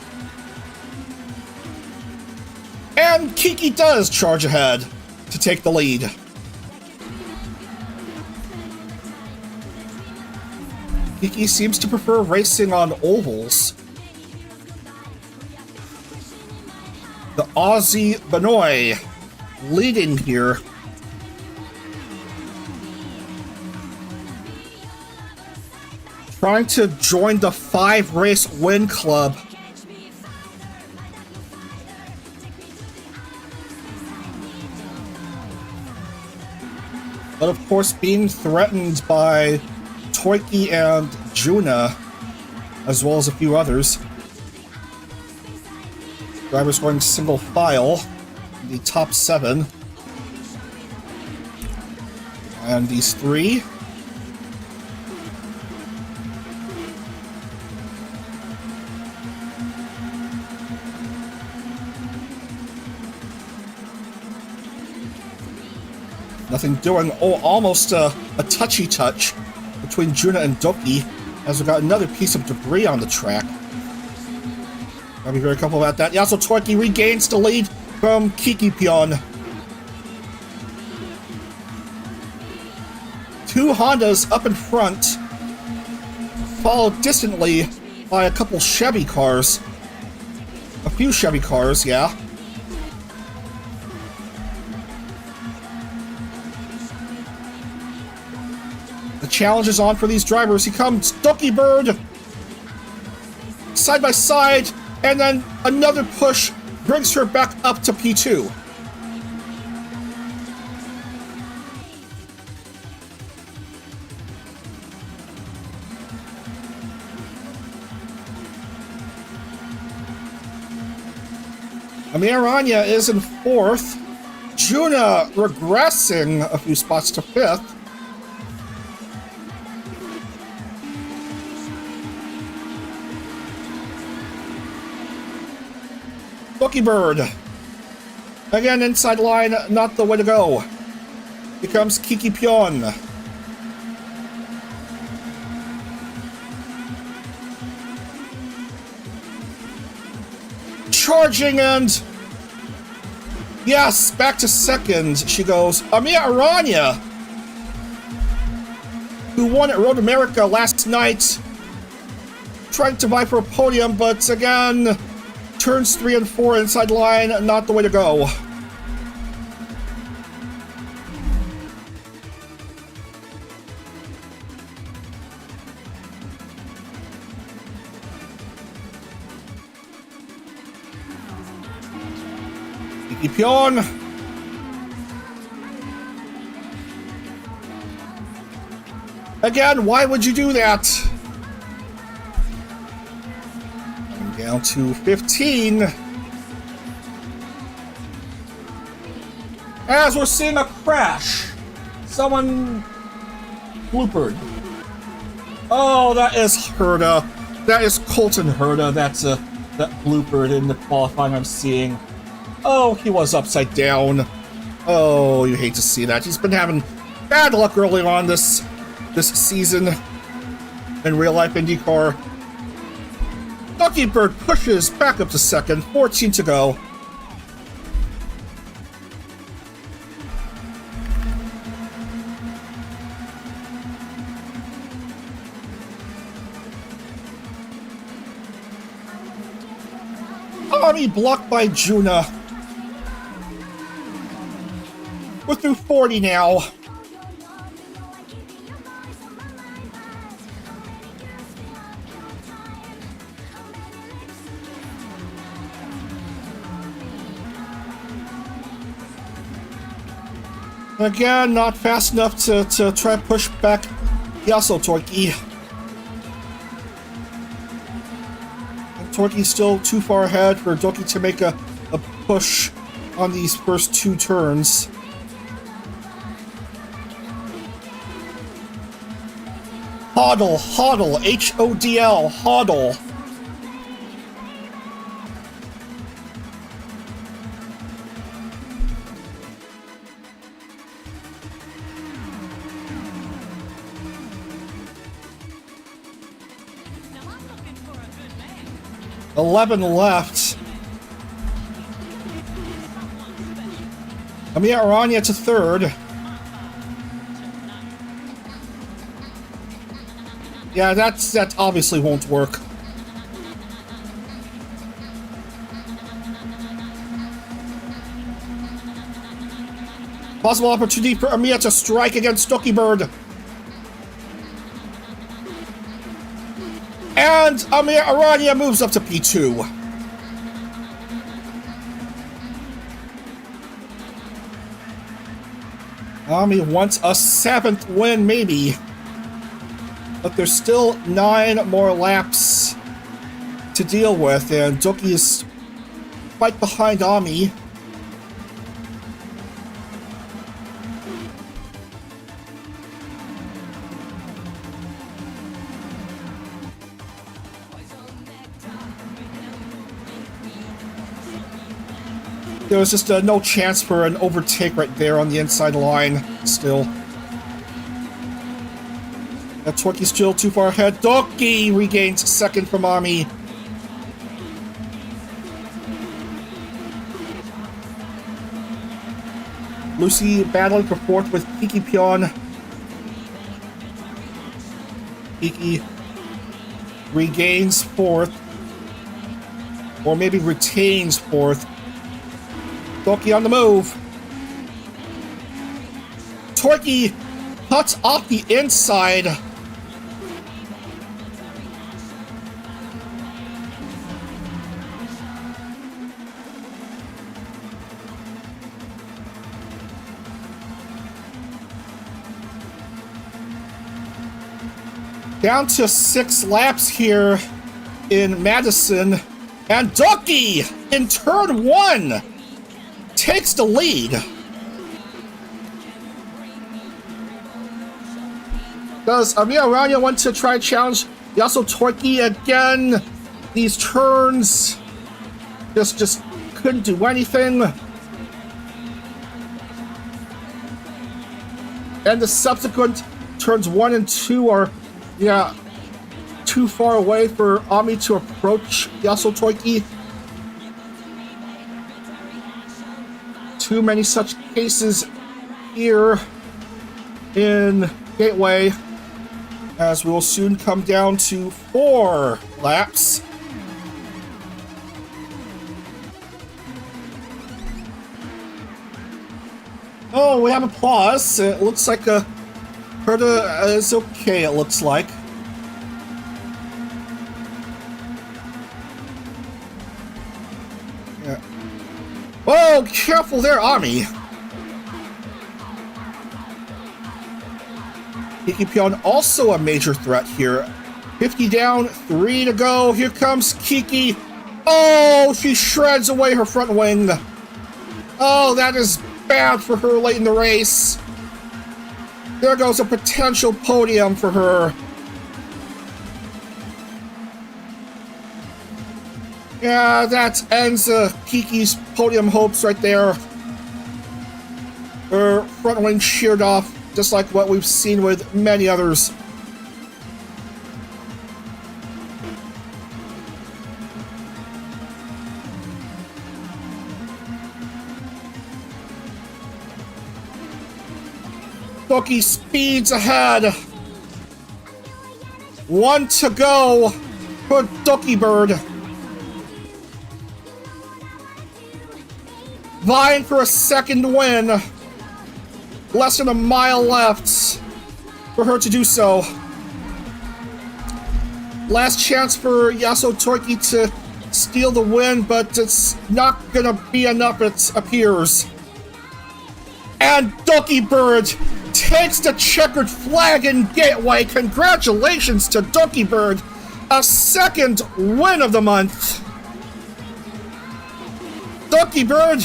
And Kiki does charge ahead to take the lead. Kiki seems to prefer racing on ovals. The Aussie Benoit leading here. Trying to join the 5-race win club. But of course being threatened by Toiki and Juna, as well as a few others. Drivers going single file in the top 7. And these 3. Nothing doing. Oh, almost a touchy touch between Juna and Doki, as we got another piece of debris on the track. Gotta be very careful about that. Yeah, so Toiki regains the lead from Kiki Pion. 2 Hondas up in front, followed distantly by a couple Chevy cars. A few Chevy cars, yeah. The challenge is on for these drivers. He comes, Doki Bird, side by side, and then another push brings her back up to P2. Amiya Aranya is in 4th. Juna regressing a few spots to 5th. Doki Bird. Again, inside line, not the way to go. Here comes Kiki Pion. Charging and... yes, back to second she goes. Amiya Aranya, who won at Road America last night, trying to vie for a podium, but again, turns 3 and 4 inside line, not the way to go. Pion. Again, why would you do that? Coming down to 15. As we're seeing a crash. Someone bloopered. Oh, that is Herta. That is Colton Herta. That's that bloopered in the qualifying I'm seeing. Oh, he was upside down. Oh, you hate to see that. He's been having bad luck early on this season in real life IndyCar. Lucky Bird pushes back up to second, 14 to go. Army blocked by Juna. We're through 40 now. Again, not fast enough to try to push back Yasso Torquay. Torquay's still too far ahead for Doki to make a push on these first 2 turns. Hodl, H-O-D-L, Hodl. $11 left. Amir Aranya to third. Yeah, that obviously won't work. Possible opportunity for Amir to strike against Stocky Bird. And Amir Aranya moves up to P2. Ami wants a 7th win, maybe. But there's still 9 more laps to deal with, and Doki is right behind Ami. There was just no chance for an overtake right there on the inside line, still. That Torquay's still too far ahead. Doki regains second from Ami. Lucy battling for fourth with Kiki Pion. Kiki regains fourth. Or maybe retains fourth. Doki on the move. Torquay cuts off the inside. Down to 6 laps here in Madison. And Doki in turn 1 takes the lead. Does Amir Aranya want to try to challenge Yasso Torquay again? These turns just couldn't do anything. And the subsequent turns 1 and 2 are, yeah, too far away for Ami to approach Yasso Torquay. Too many such cases here in Gateway. as we will soon come down to 4 laps. Oh, we have applause. It looks like Herta is okay, it looks like. Yeah. Whoa, careful there, Ami. Kiki Pion also a major threat here. 50 down, 3 to go. Here comes Kiki. Oh, she shreds away her front wing. Oh, that is bad for her late in the race. There goes a potential podium for her. Yeah, that ends Kiki's podium hopes right there. Her front wing sheared off, just like what we've seen with many others. Doki speeds ahead. 1 to go for Doki Bird. Vying for a second win. Less than a mile left for her to do so. Last chance for Yaso Torki to steal the win, but it's not gonna be enough, it appears. And Doki Bird takes the checkered flag in Gateway. Congratulations to Doki Bird. A second win of the month. Doki Bird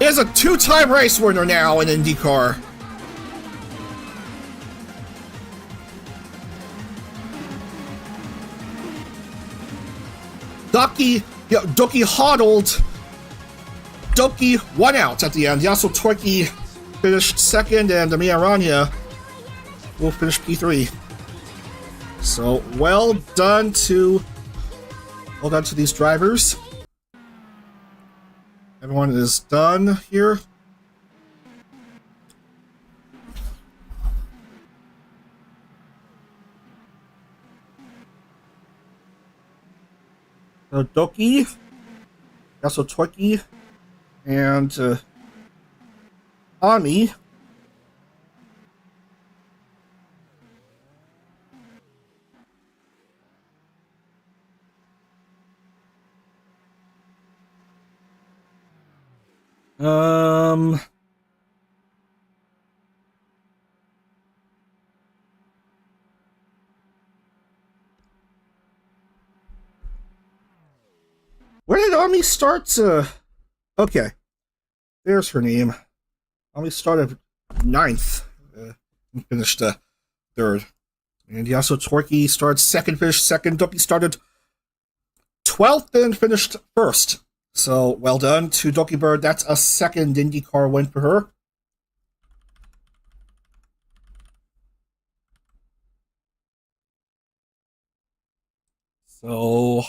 is a 2-time race winner now in IndyCar. Doki hodled. Doki won out at the end. Yaso Torki finished second, and Mia Rania will finish P3. So well done to these drivers. Everyone is done here. So Doki, Yaso Torki, and Ami. Where did Ami start? Okay, there's her name. Ami started 9th and finished 3rd. And Yaso Torki started 2nd, finished 2nd. Doki started 12th and finished 1st. So, well done to Doki Bird. That's a 2nd IndyCar win for her. So,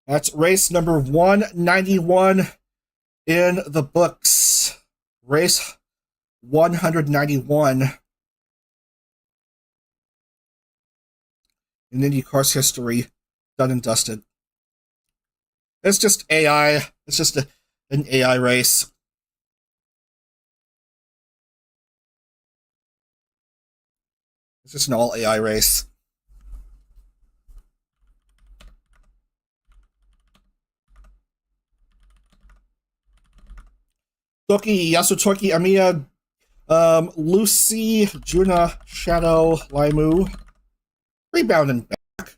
that's race number 191 in the books. Race 191 in IndyCar's history. Done and dusted. It's just AI. It's just an AI race. It's just an all AI race. Doki, Yaso Torki, Amiya, Lucy, Juna, Shadow, Laimu, rebounding back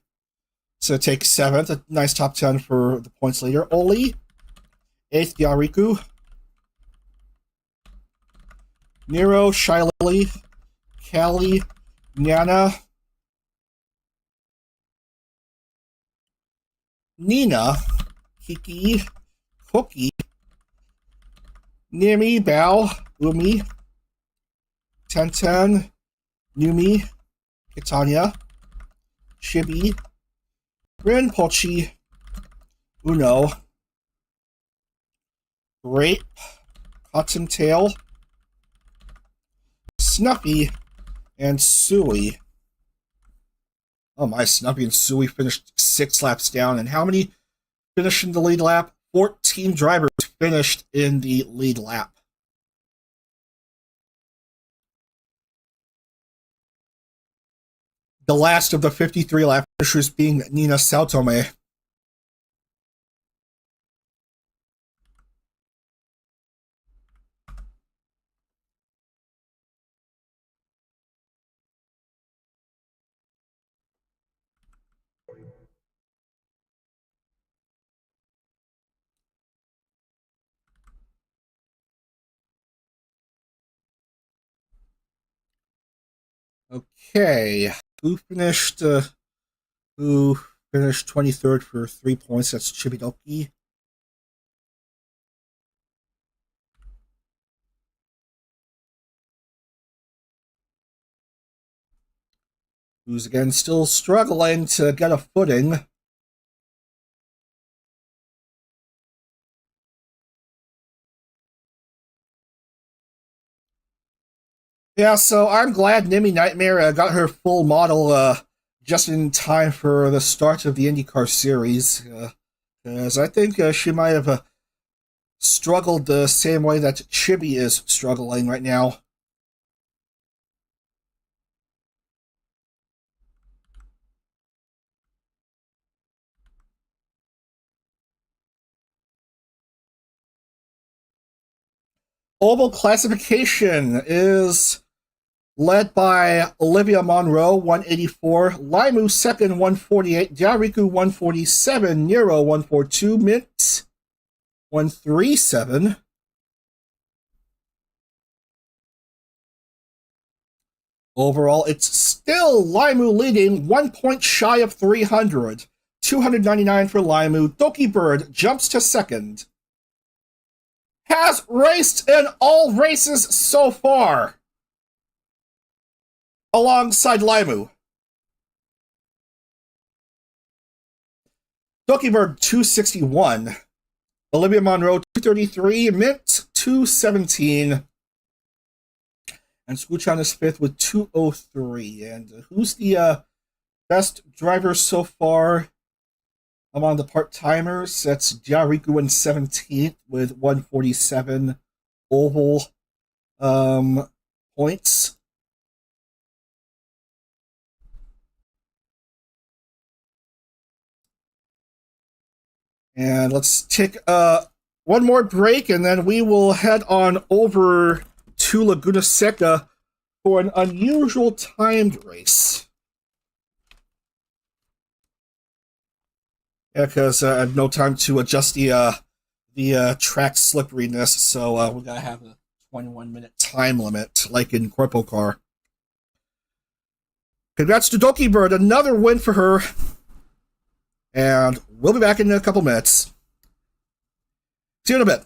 to take 7th. A nice top 10 for the points leader. Oli, 8th, Yariku, Nero, Shiley, Callie, Nana, Nina, Kiki, Cookie, Nimi, Bao, Umi, Tenten, Numi, Kitanya, Chibi, Rinpoche, Uno, Grape, Cottontail, Snuffy, and Suey. Oh my, Snuffy and Suey finished 6 laps down. And how many finished in the lead lap? 14 drivers finished in the lead lap. The last of the 53 lap finishers being Nina Sautome. Okay, who finished 23rd for 3 points? That's Chibidoki. Who's again still struggling to get a footing. Yeah, so I'm glad Nimi Nightmare got her full model just in time for the start of the IndyCar series. Because I think she might have struggled the same way that Chibi is struggling right now. Oval classification is led by Olivia Monroe, 184, Laimu second, 148, Yariku 147, Nero 142, Mint 137. Overall, it's still Laimu leading, 1 point shy of 300. 299 for Laimu. Doki Bird jumps to second. Has raced in all races so far, alongside Laimu. Doki Bird 261. Olivia Monroe 233. Mint 217. And Scuchan is fifth with 203. And who's the best driver so far among the part-timers? That's Yariku in 17th with 147 oval points. And let's take one more break, and then we will head on over to Laguna Seca for an unusual timed race. Yeah, because I have no time to adjust the track slipperiness, so we gotta have a 21-minute time limit, like in CorpoCar. Congrats to Doki Bird, another win for her. And we'll be back in a couple minutes. See you in a bit.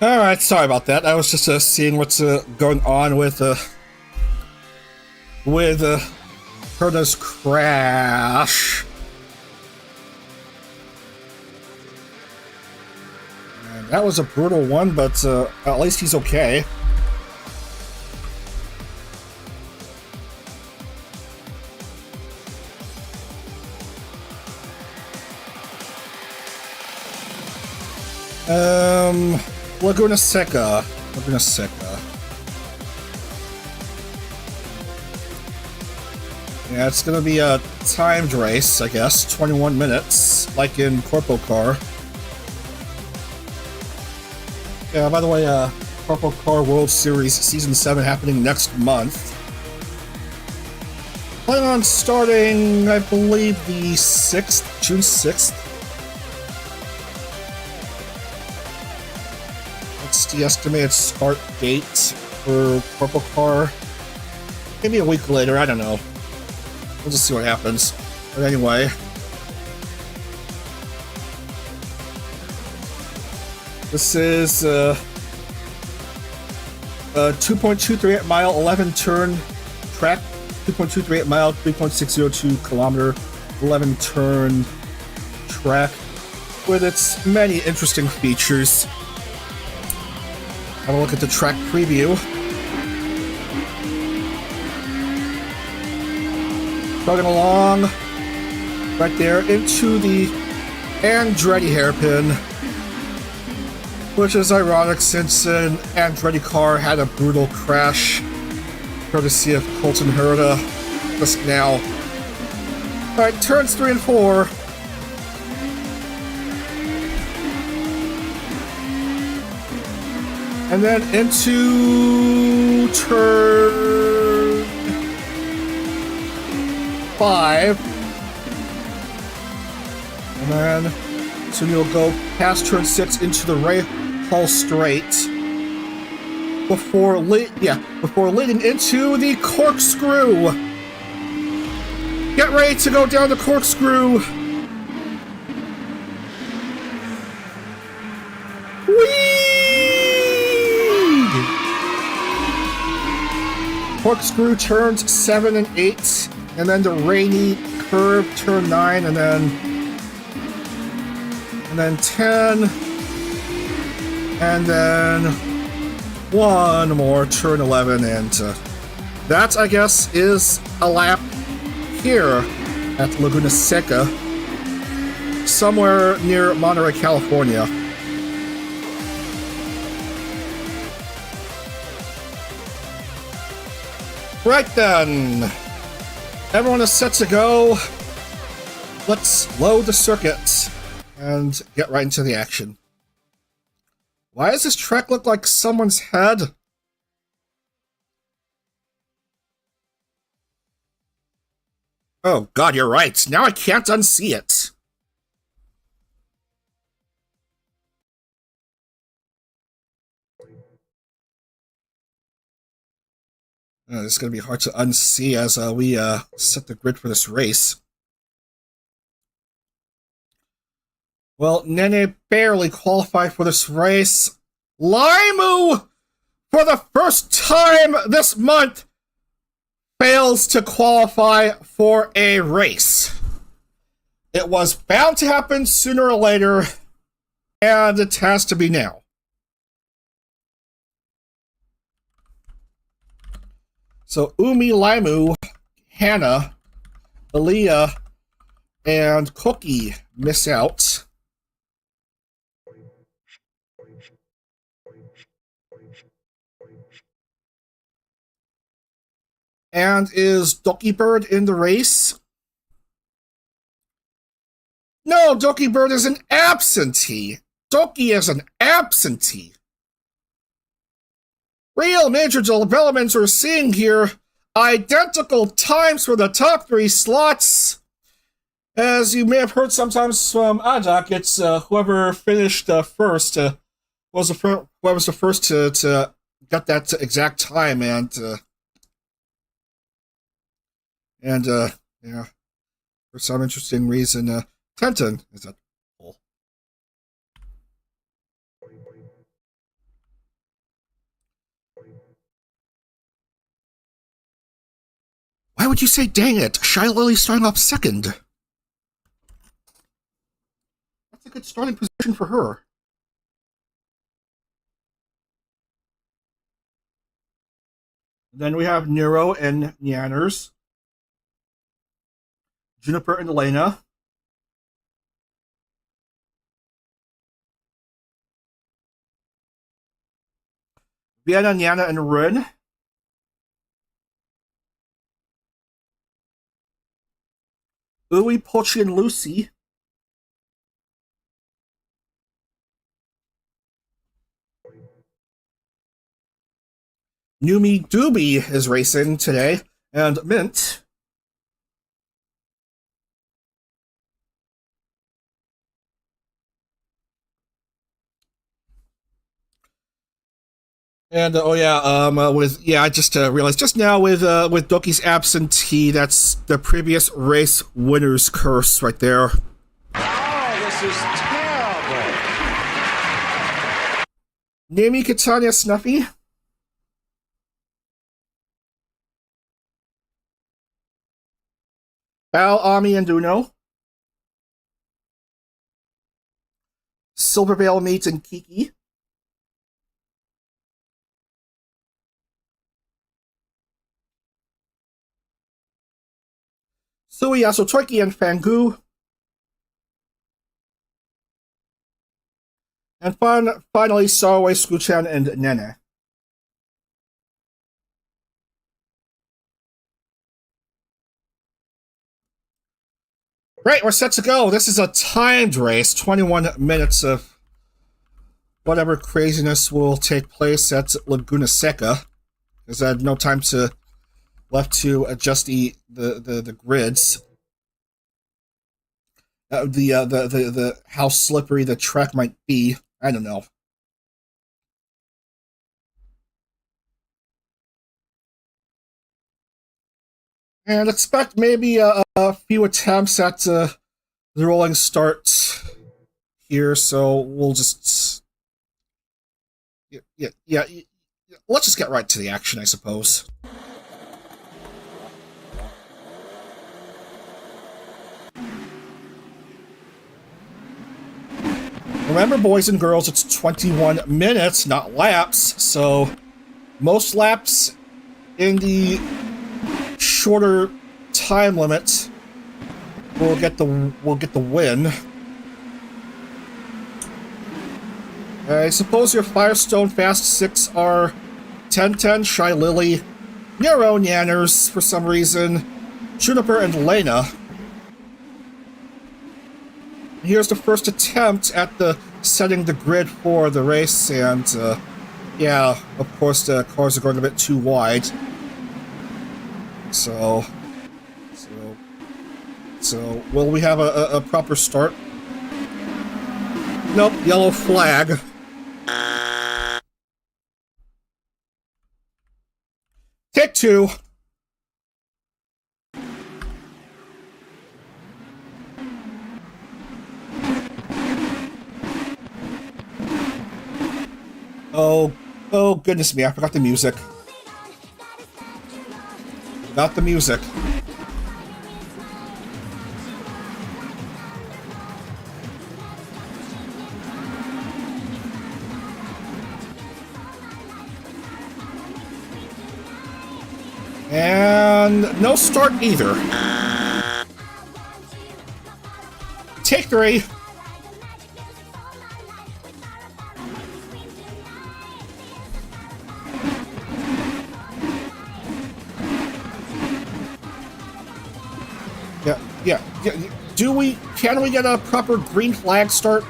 All right, sorry about that. I was just seeing what's going on with Herda's crash. And that was a brutal one, but at least he's okay. Laguna Seca. Laguna Seca. Yeah, it's gonna be a timed race, I guess. 21 minutes, like in CorpoCar. Yeah, by the way, CorpoCar World Series Season 7 happening next month. Plan on starting, I believe, the 6th, June 6th. That's the estimated start date for CorpoCar. Maybe a week later, I don't know. We'll just see what happens. But anyway. This is a 2.238 mile, 11 turn track. 2.238 mile, 3.602 kilometer, 11 turn track with its many interesting features. Have a look at the track preview. Plugging along right there into the Andretti hairpin, which is ironic since an Andretti car had a brutal crash courtesy of Colton Herta just now. Alright, turns 3 and 4. And then into turn 5. And then soon you'll go past turn 6 into the Rahal Straight before leading into the corkscrew. Get ready to go down the corkscrew. Corkscrew turns 7 and 8, and then the rainy curve turn 9, and then 10, and then one more turn 11, and that, I guess, is a lap here at Laguna Seca, somewhere near Monterey, California. Right then, everyone is set to go. Let's load the circuit and get right into the action. Why does this track look like someone's head? Oh god, you're right. Now I can't unsee it. This is going to be hard to unsee as we set the grid for this race. Well, Nene barely qualified for this race. Laimu, for the first time this month, fails to qualify for a race. It was bound to happen sooner or later, and it has to be now. So Umi, Laimu, Hannah, Aaliyah, and Cookie miss out. And is Doki Bird in the race? No, Doki Bird is an absentee. Doki is an absentee. Real major developments we're seeing here. Identical times for the top 3 slots. As you may have heard sometimes from Adak, it's whoever finished first was the first to get that exact time, and yeah, for some interesting reason, Tenton is at pole. Why would you say dang it? Shy Lily's starting off second. That's a good starting position for her. Then we have Nero and Nyanners. Juniper and Elena. Vienna, Nyanna, and Rin. Uwe, Pochi, and Lucy. Numi Doobie is racing today. And Mint. And I just realized just now with Doki's absentee, that's the previous race winner's curse right there. Oh, this is terrible. Nami, Katanya, Snuffy. Al, Ami, and Duno. Silvervale, Meat, and Kiki. Suiyasu, Toiki, and Fangu. And finally, Sarway, Skuchan, and Nene. Right, we're set to go. This is a timed race. 21 minutes of whatever craziness will take place at Laguna Seca. Because I had no time left to adjust the grids. The how slippery the track might be. I don't know. And expect maybe a few attempts at the rolling start here, so we'll just let's just get right to the action, I suppose. Remember, boys and girls, it's 21 minutes, not laps, so most laps in the shorter time limit will get the win. I suppose your Firestone Fast 6 are 1010, Shy Lily, Nero, Nyanners for some reason, Juniper, and Lena. Here's the first attempt at setting the grid for the race, and yeah, of course the cars are going a bit too wide. So will we have a proper start? Nope, yellow flag. Take two. Oh goodness me, I forgot the music. Forgot the music. And no start either. Take three. Yeah. Can we get a proper green flag start?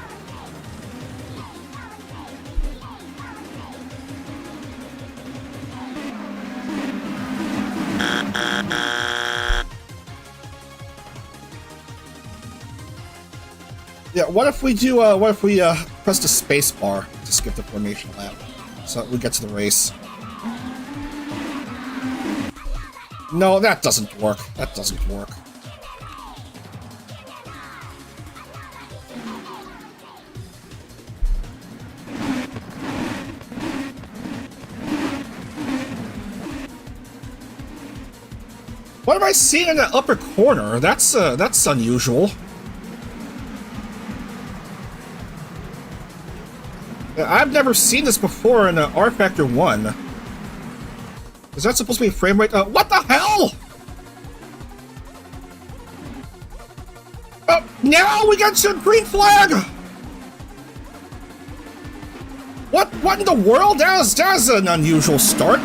Yeah, what if we press the space bar to skip the formation lap so we get to the race? No, that doesn't work. That doesn't work. What am I seeing in the upper corner? That's unusual. I've never seen this before in R Factor 1. Is that supposed to be frame rate? What the hell? Oh, now we got some green flag! What in the world? That's an unusual start.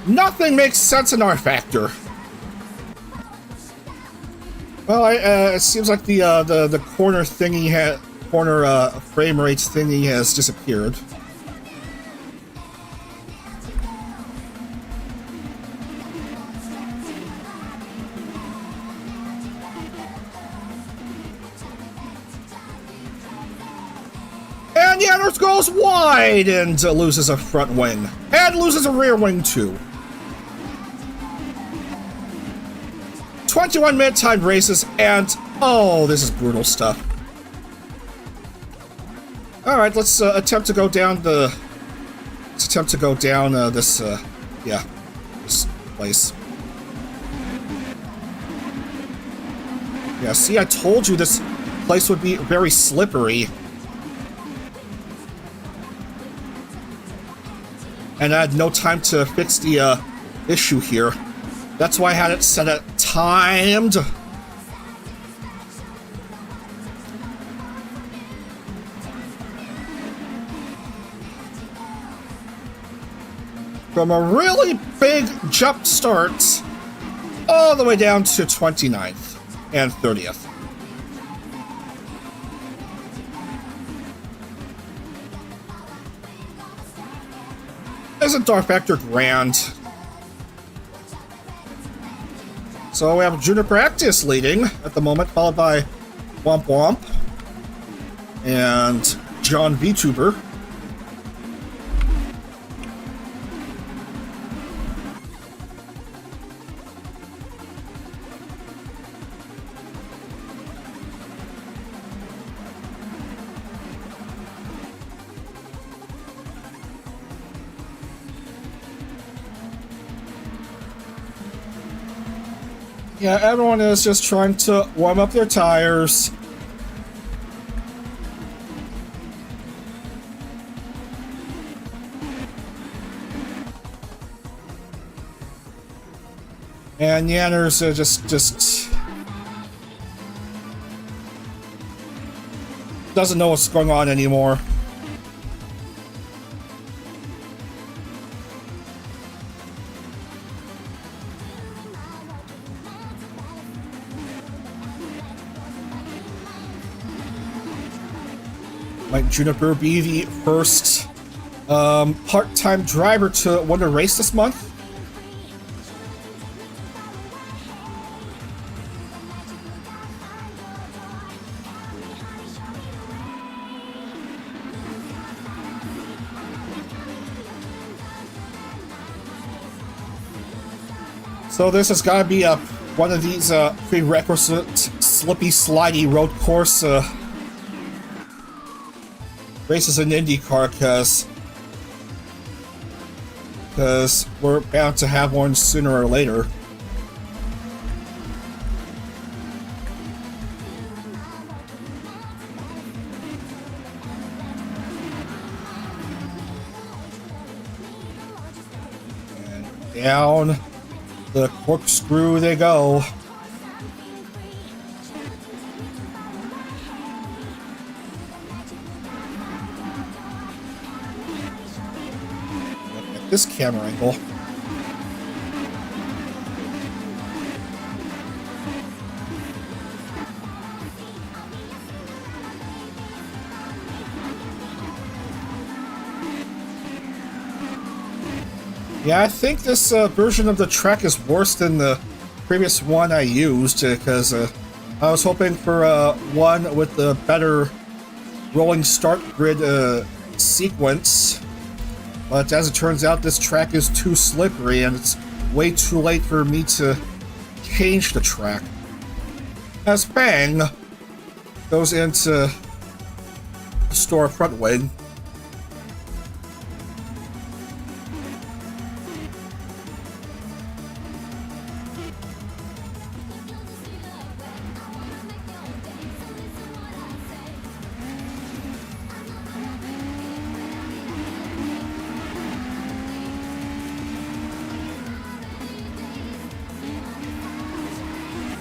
Nothing makes sense in R Factor. Well, it seems like the corner thingy frame rate thingy has disappeared. And Yanners goes wide and loses a front wing. And loses a rear wing too. 21-minute timed races, and oh, this is brutal stuff. All right, let's attempt to go down the. Let's attempt to go down this place. Yeah, see, I told you this place would be very slippery. And I had no time to fix the issue here. That's why I had it set at timed. From a really big jump start all the way down to 29th and 30th. Isn't R Factor grand? So we have Juniper Actis leading at the moment, followed by Womp Womp and John VTuber. Yeah, everyone is just trying to warm up their tires. And Yanners just doesn't know what's going on anymore. Might Juniper be the first part-time driver to win a race this month? So this has got to be one of these prerequisite slippy, slidey road course races in IndieCar, because we're bound to have one sooner or later. And down the corkscrew they go. This camera angle. Yeah, I think this version of the track is worse than the previous one I used, because I was hoping for one with the better rolling start grid sequence. But as it turns out, this track is too slippery, and it's way too late for me to change the track. As Bang goes into storefront wing.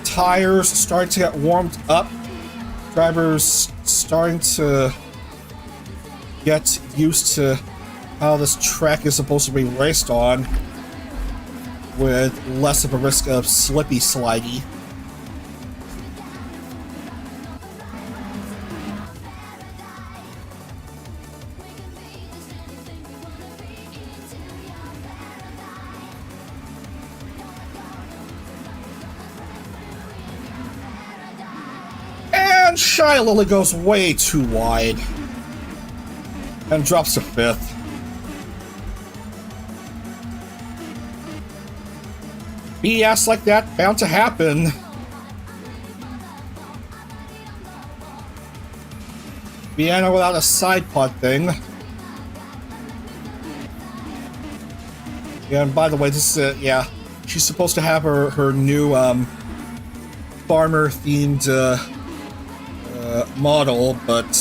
Tires starting to get warmed up. Drivers starting to get used to how this track is supposed to be raced on, with less of a risk of slippy slidey. And Shy Lily goes way too wide and drops to 5th. BS like that bound to happen. Vienna without a side pod thing. Yeah, and by the way, this is yeah, she's supposed to have her new farmer themed model, but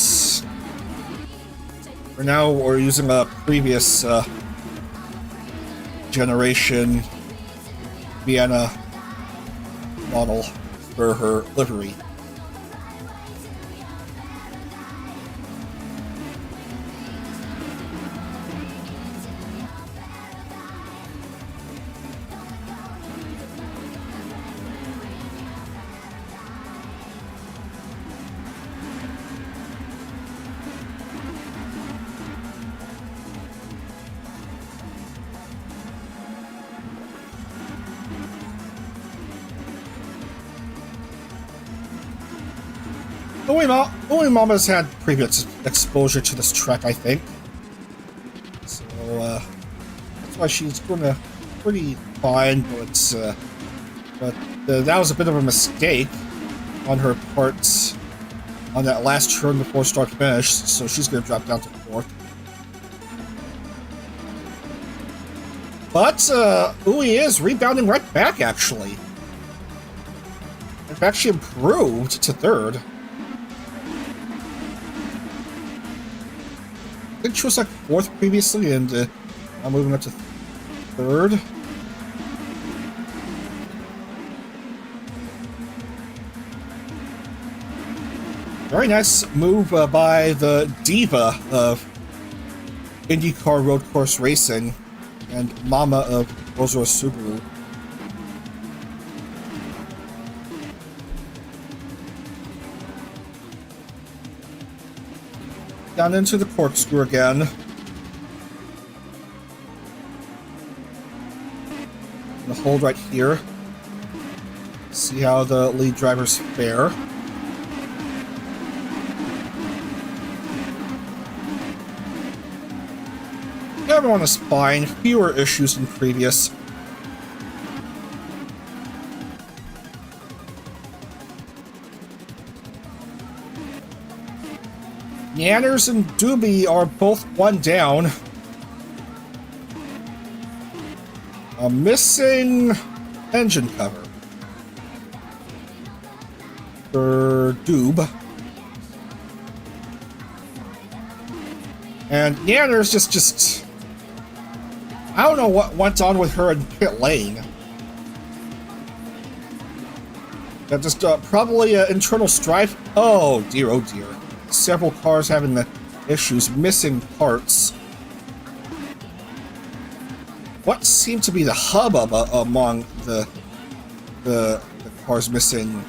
for now we're using a previous generation Vienna model for her livery. Uwe Mama's had previous exposure to this track, I think. So, that's why she's gonna pretty fine, but that was a bit of a mistake on her part on that last turn before start finish, so she's gonna drop down to 4th. But, Uwe is rebounding right back, actually. In fact, she improved to 3rd. I think she was like 4th previously, and I'm moving up to 3rd. Very nice move by the diva of IndyCar road course racing and mama of Ozora Subaru. Down into the corkscrew again. Gonna hold right here. See how the lead drivers fare. Everyone is fine. Fewer issues than previous. Yanners and Doobie are both 1 down. A missing engine cover for Doob. And Yanners just I don't know what went on with her in pit lane. That just probably internal strife. Oh dear, oh dear. Several cars having the issues, missing parts. What seemed to be the hubbub among the cars missing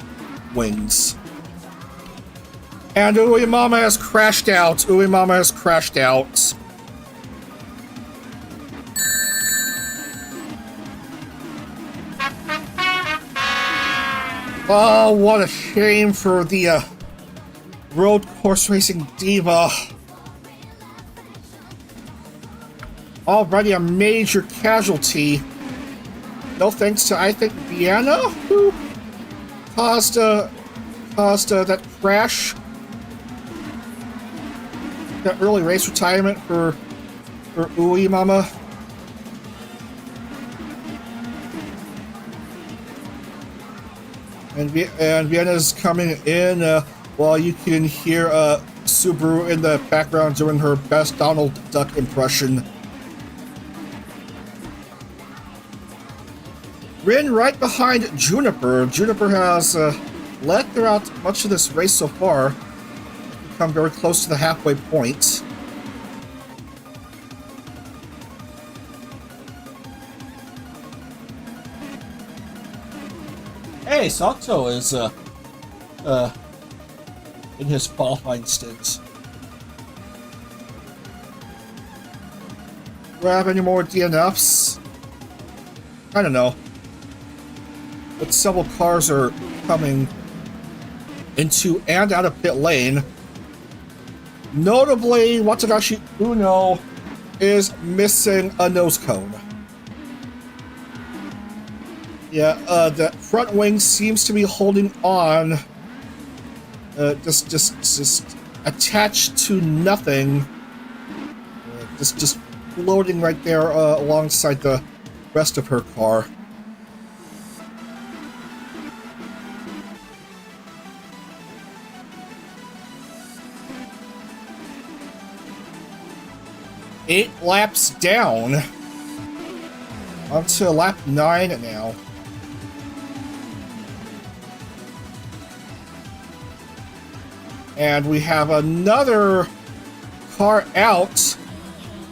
wings? And Uwe Mama has crashed out. Uwe Mama has crashed out. Oh, what a shame for the road course racing diva. Already a major casualty. No thanks to, I think, Vienna, who caused that crash. that early race retirement for Uwe Mama. And Vienna's coming in while you can hear Subaru in the background doing her best Donald Duck impression. Rin right behind Juniper. Juniper has led throughout much of this race so far. Come very close to the halfway point. Hey, Sato is in his qualifying stint. Grab any more DNFs? I don't know. But several cars are coming into and out of pit lane. Notably, Watanashi Uno is missing a nose cone. Yeah, the front wing seems to be holding on, just attached to nothing. Just floating right there alongside the rest of her car. Eight laps down. Onto lap 9 now. And we have another car out.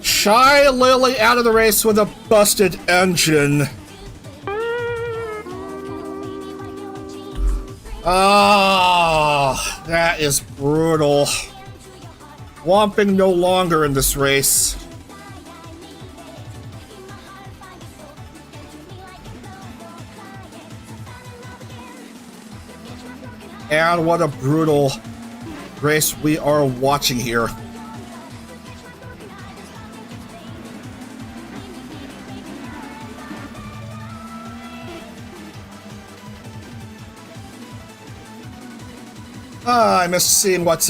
Shy Lily out of the race with a busted engine. Ah, that is brutal. Womping no longer in this race. And what a brutal race we are watching here. I missed seeing what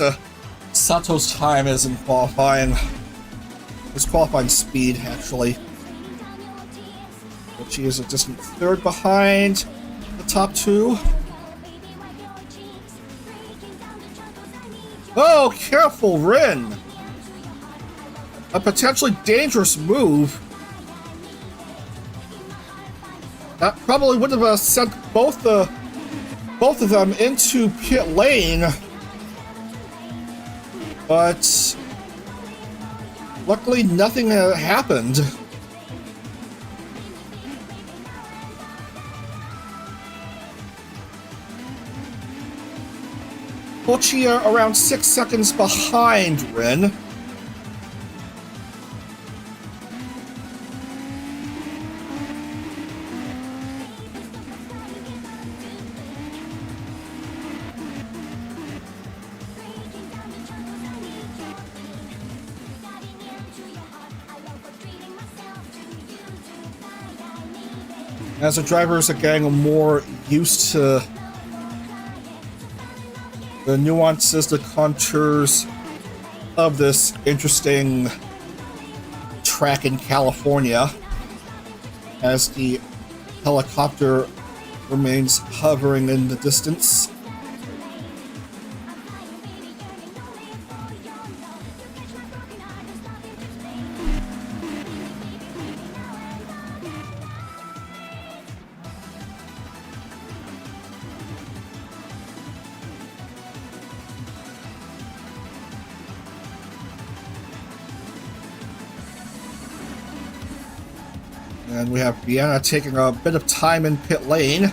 Sato's time is in qualifying. His qualifying speed, actually. But she is a distant third behind the top two. Oh, careful, Rin! A potentially dangerous move. That probably would have sent both of them into pit lane. But luckily nothing happened. Pochia around 6 seconds behind Rin. As the drivers are getting more used to the nuances, the contours of this interesting track in California, as the helicopter remains hovering in the distance. And we have Vienna taking a bit of time in pit lane,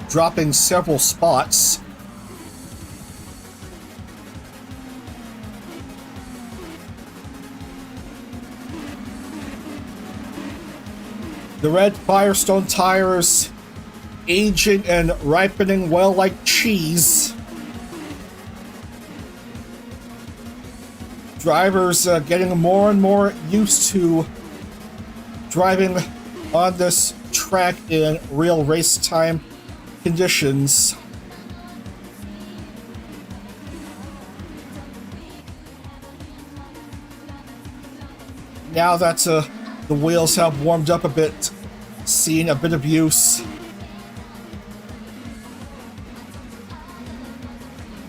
dropping several spots. The red Firestone tires aging and ripening well like cheese. Drivers getting more and more used to driving on this track in real race time conditions. now that the wheels have warmed up a bit, seeing a bit of use.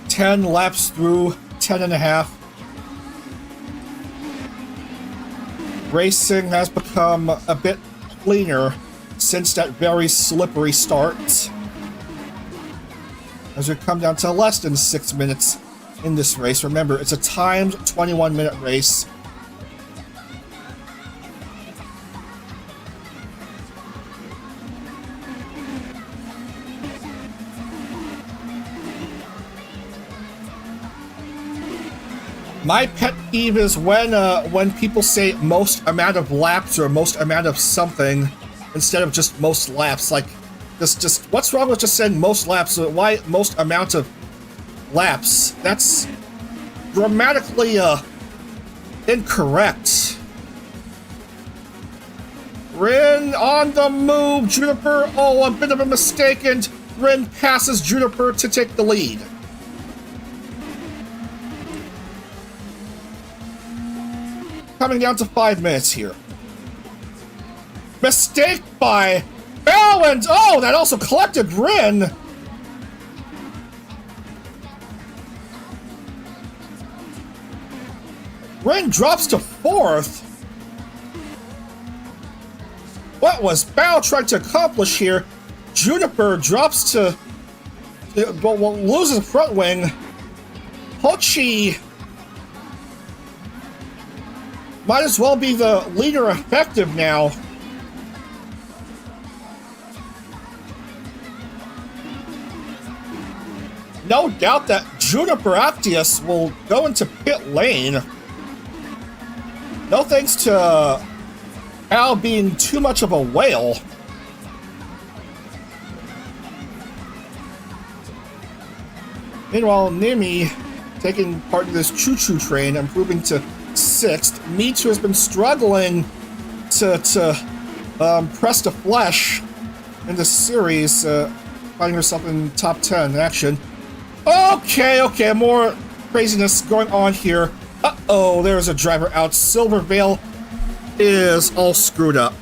10 laps through, 10 and a half. Racing has become a bit cleaner since that very slippery start. As we come down to less than 6 minutes in this race. Remember, it's a timed 21-minute race. My pet peeve is when people say most amount of laps or most amount of something instead of just most laps. Like, just what's wrong with just saying most laps? Why most amount of laps? That's grammatically incorrect. Rin on the move, Juniper. Oh, a bit of a mistake, and Rin passes Juniper to take the lead. Coming down to 5 minutes here. Mistake by Bell, and oh, that also collected Rin. Rin drops to 4th. What was Bao trying to accomplish here? Juniper drops to... well, loses the front wing. Hochi might as well be the leader effective now. No doubt that Juniper Actius will go into pit lane. No thanks to Al being too much of a whale. Meanwhile, Nimi taking part of this choo-choo train, improving to 6th. Mitu has been struggling to press the flesh in the series, finding herself in top 10 in action. Okay, more craziness going on here. Uh-oh, there's a driver out. Silvervale is all screwed up.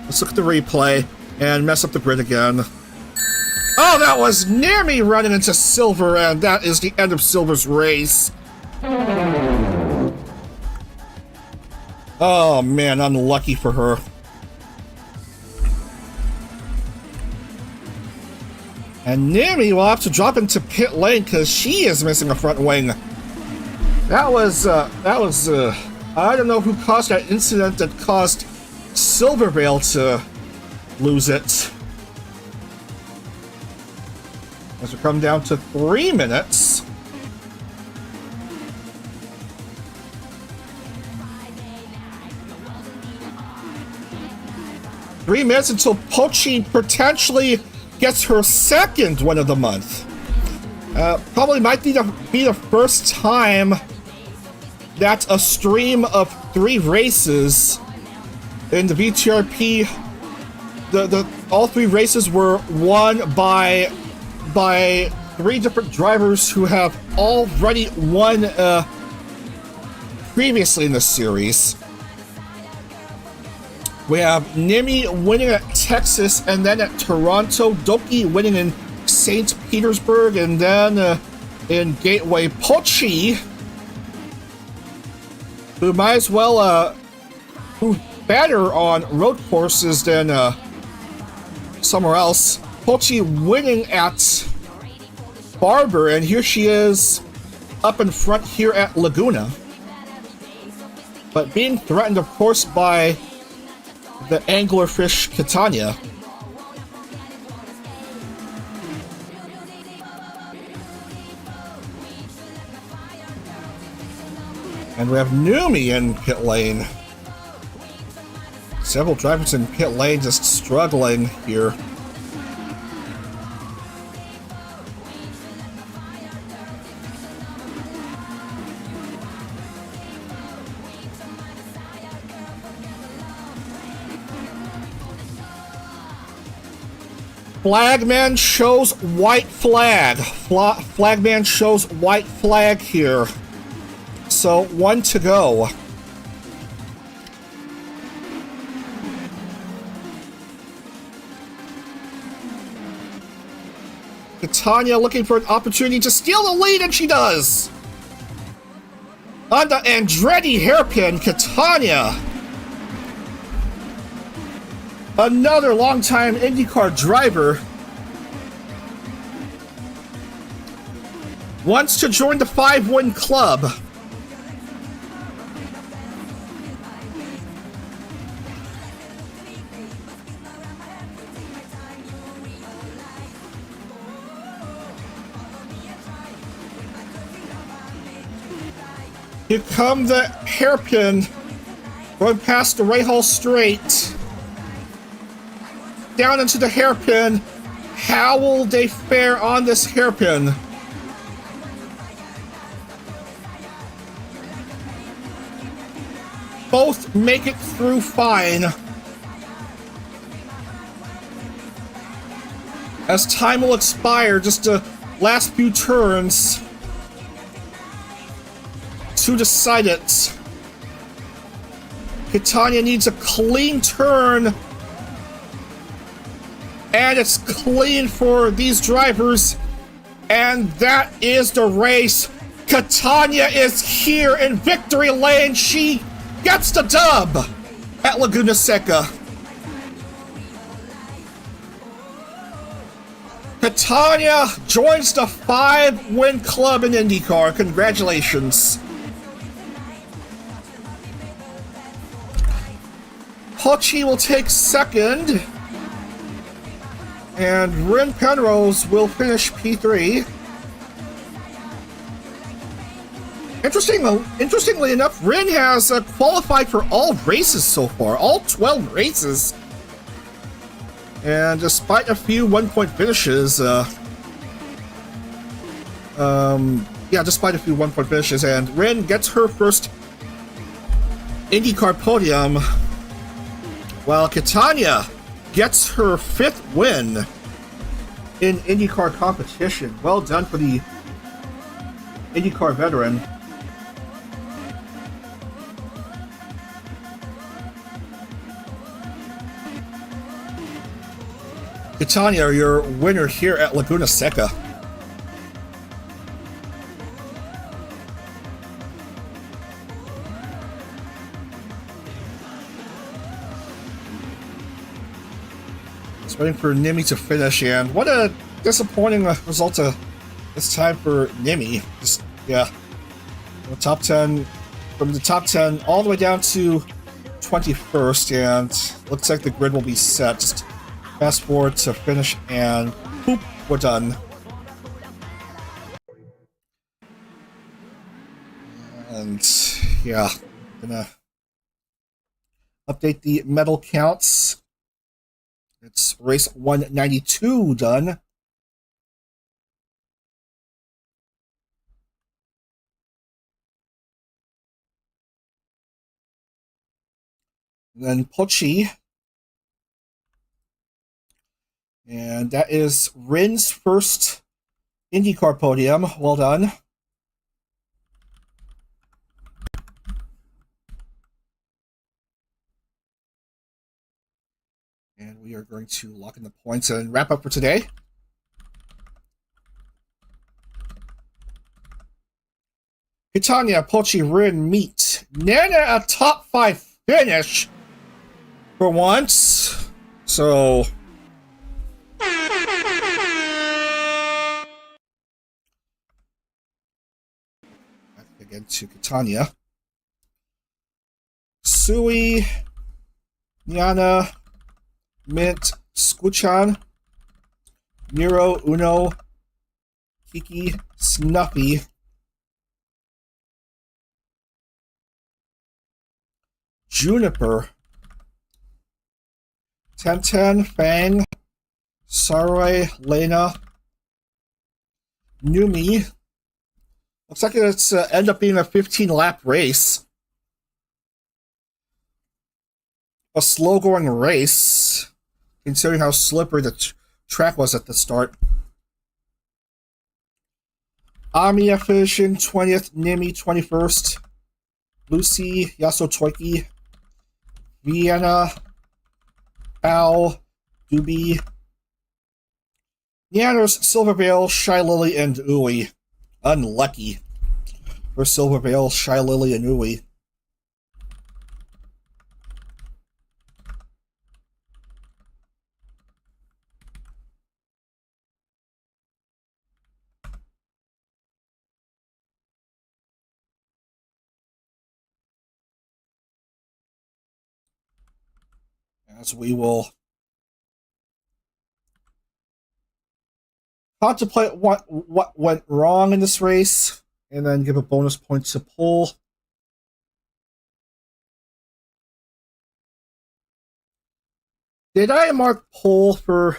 Let's look at the replay and mess up the grid again. Oh, that was near me running into Silver, and that is the end of Silver's race. Oh man, unlucky for her. And Nami will have to drop into pit lane because she is missing a front wing. That was I don't know who caused that incident that caused Silvervale to lose it. As we come down to 3 minutes. Three minutes until Pochi potentially gets her second win of the month. Probably might be the first time that a stream of 3 races in the VTRP, all 3 races were won by 3 different drivers who have already won previously in the series. We have Nimi winning at Texas, and then at Toronto, Doki winning in St. Petersburg, and then in Gateway, Pochi, who might as well who better on road courses than somewhere else. Pochi winning at Barber, and here she is up in front here at Laguna. But being threatened, of course, by the anglerfish Catania. And we have Numi in pit lane. Several drivers in pit lane just struggling here. Flagman shows white flag. Flagman shows white flag here. So 1 to go. Catania looking for an opportunity to steal the lead, and she does! On the Andretti hairpin, Catania. Another longtime IndyCar driver wants to join the 5-win club. Here come the hairpin, going past the Rahal Straight, down into the hairpin. How will they fare on this hairpin? Both make it through fine. As time will expire, just the last few turns to decide it. Catania needs a clean turn, and it's clean for these drivers, and that is the race. Catania is here in victory lane. She gets the dub at Laguna Seca. Catania joins the 5-win club in IndyCar. Congratulations. Pochi will take second, and Rin Penrose will finish P3. Interestingly enough, Rin has qualified for all races so far, all 12 races. And despite a few one-point finishes, despite a few one-point finishes, and Rin gets her first IndyCar podium, while Catania gets her 5th win in IndyCar competition. Well done for the IndyCar veteran. Catania, your winner here at Laguna Seca. Just waiting for Nimi to finish, and what a disappointing result this time for Nimi. Just, yeah, from the top 10 all the way down to 21st, and looks like the grid will be set. Just fast forward to finish, and boop, we're done. And yeah, gonna update the medal counts. It's race 192 done. And then Pochi. And that is Rin's first IndyCar podium. Well done. And we are going to lock in the points and wrap up for today. Catania, Pochi, Rin meet. Nana a top 5 finish for once. So again to Catania. Sui, Niana, Mint, Skuchan, Miro, Uno, Kiki, Snuffy, Juniper, Tenten, Fang, Sarai, Lena, Numi. Looks like it's end up being a 15-lap race. A slow-going race, considering how slippery the track was at the start. Amia finishing 20th, Nimi 21st, Lucy, Yaso Toiki, Vienna, Bao, Dubi, Yeah, there's Silvervale, Shy Lily, and Uwe. Unlucky for Silvervale, Shy Lily, and Uwe. As we will contemplate what went wrong in this race, and then give a bonus point to pole. Did I mark pole for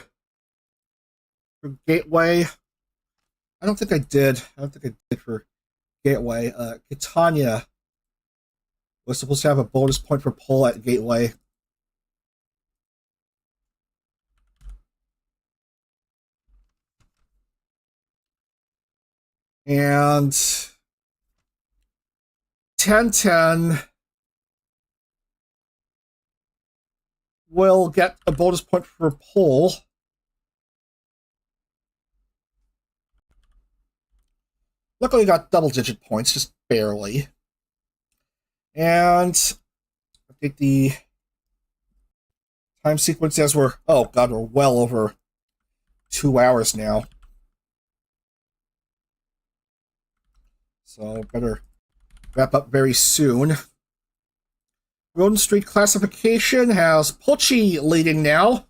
Gateway? I don't think I did. I don't think I did for Gateway. Catania was supposed to have a bonus point for pole at Gateway. And 1010 will get a bonus point for pole. Luckily got double-digit points, just barely. And I think the time sequence as we're well over 2 hours now. So better wrap up very soon. Golden Street classification has Pulci leading now,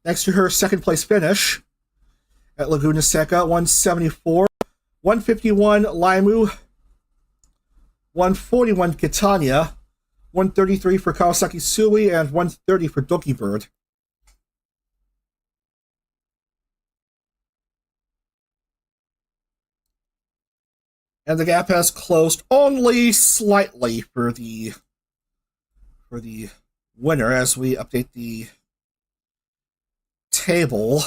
next to her second place finish at Laguna Seca, 174. 151 Laimu, 141 Catania, 133 for Kawasaki Sui, and 130 for Doki Bird. And the gap has closed only slightly for the winner as we update the table.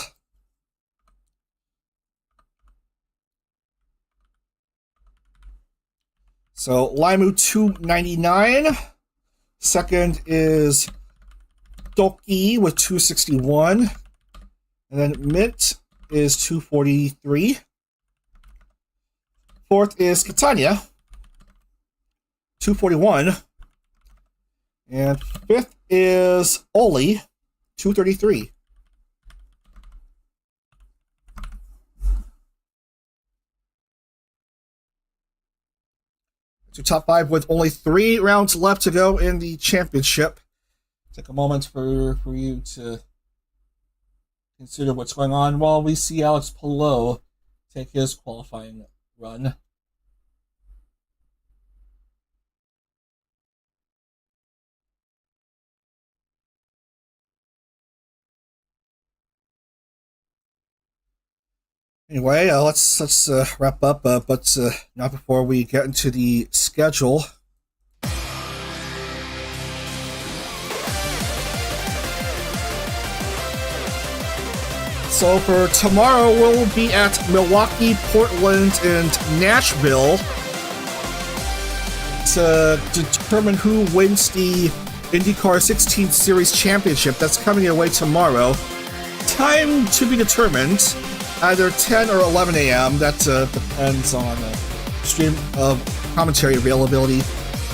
So Laimu 299. Second is Doki with 261. And then Mint is 243. Fourth is Catania, 241. And fifth is Oli, 233. To top five with only 3 rounds left to go in the championship. Take a moment for you to consider what's going on while we see Alex Palou take his qualifying run. Anyway, let's wrap up, but not before we get into the schedule. So for tomorrow, we'll be at Milwaukee, Portland, and Nashville to determine who wins the IndyCar 16th Series Championship. That's coming away tomorrow. Time to be determined. Either 10 or 11 a.m. That depends on stream of commentary availability.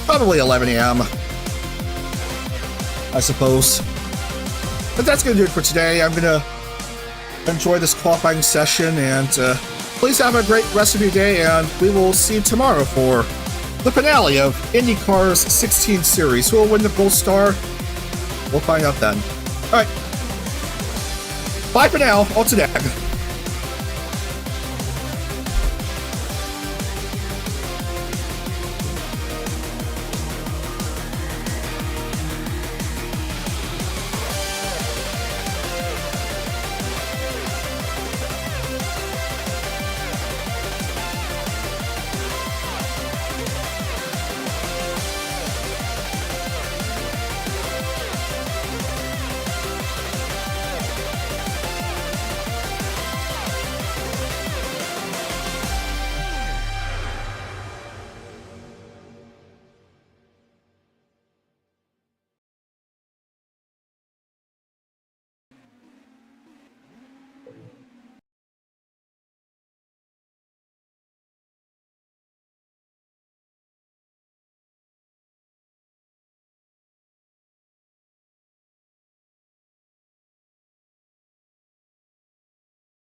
Probably 11 a.m. I suppose. But that's going to do it for today. I'm going to enjoy this qualifying session, and please have a great rest of your day, and we will see you tomorrow for the finale of IndyCar's 16th Series. Who will win the Gold Star? We'll find out then. Alright. Bye for now. All to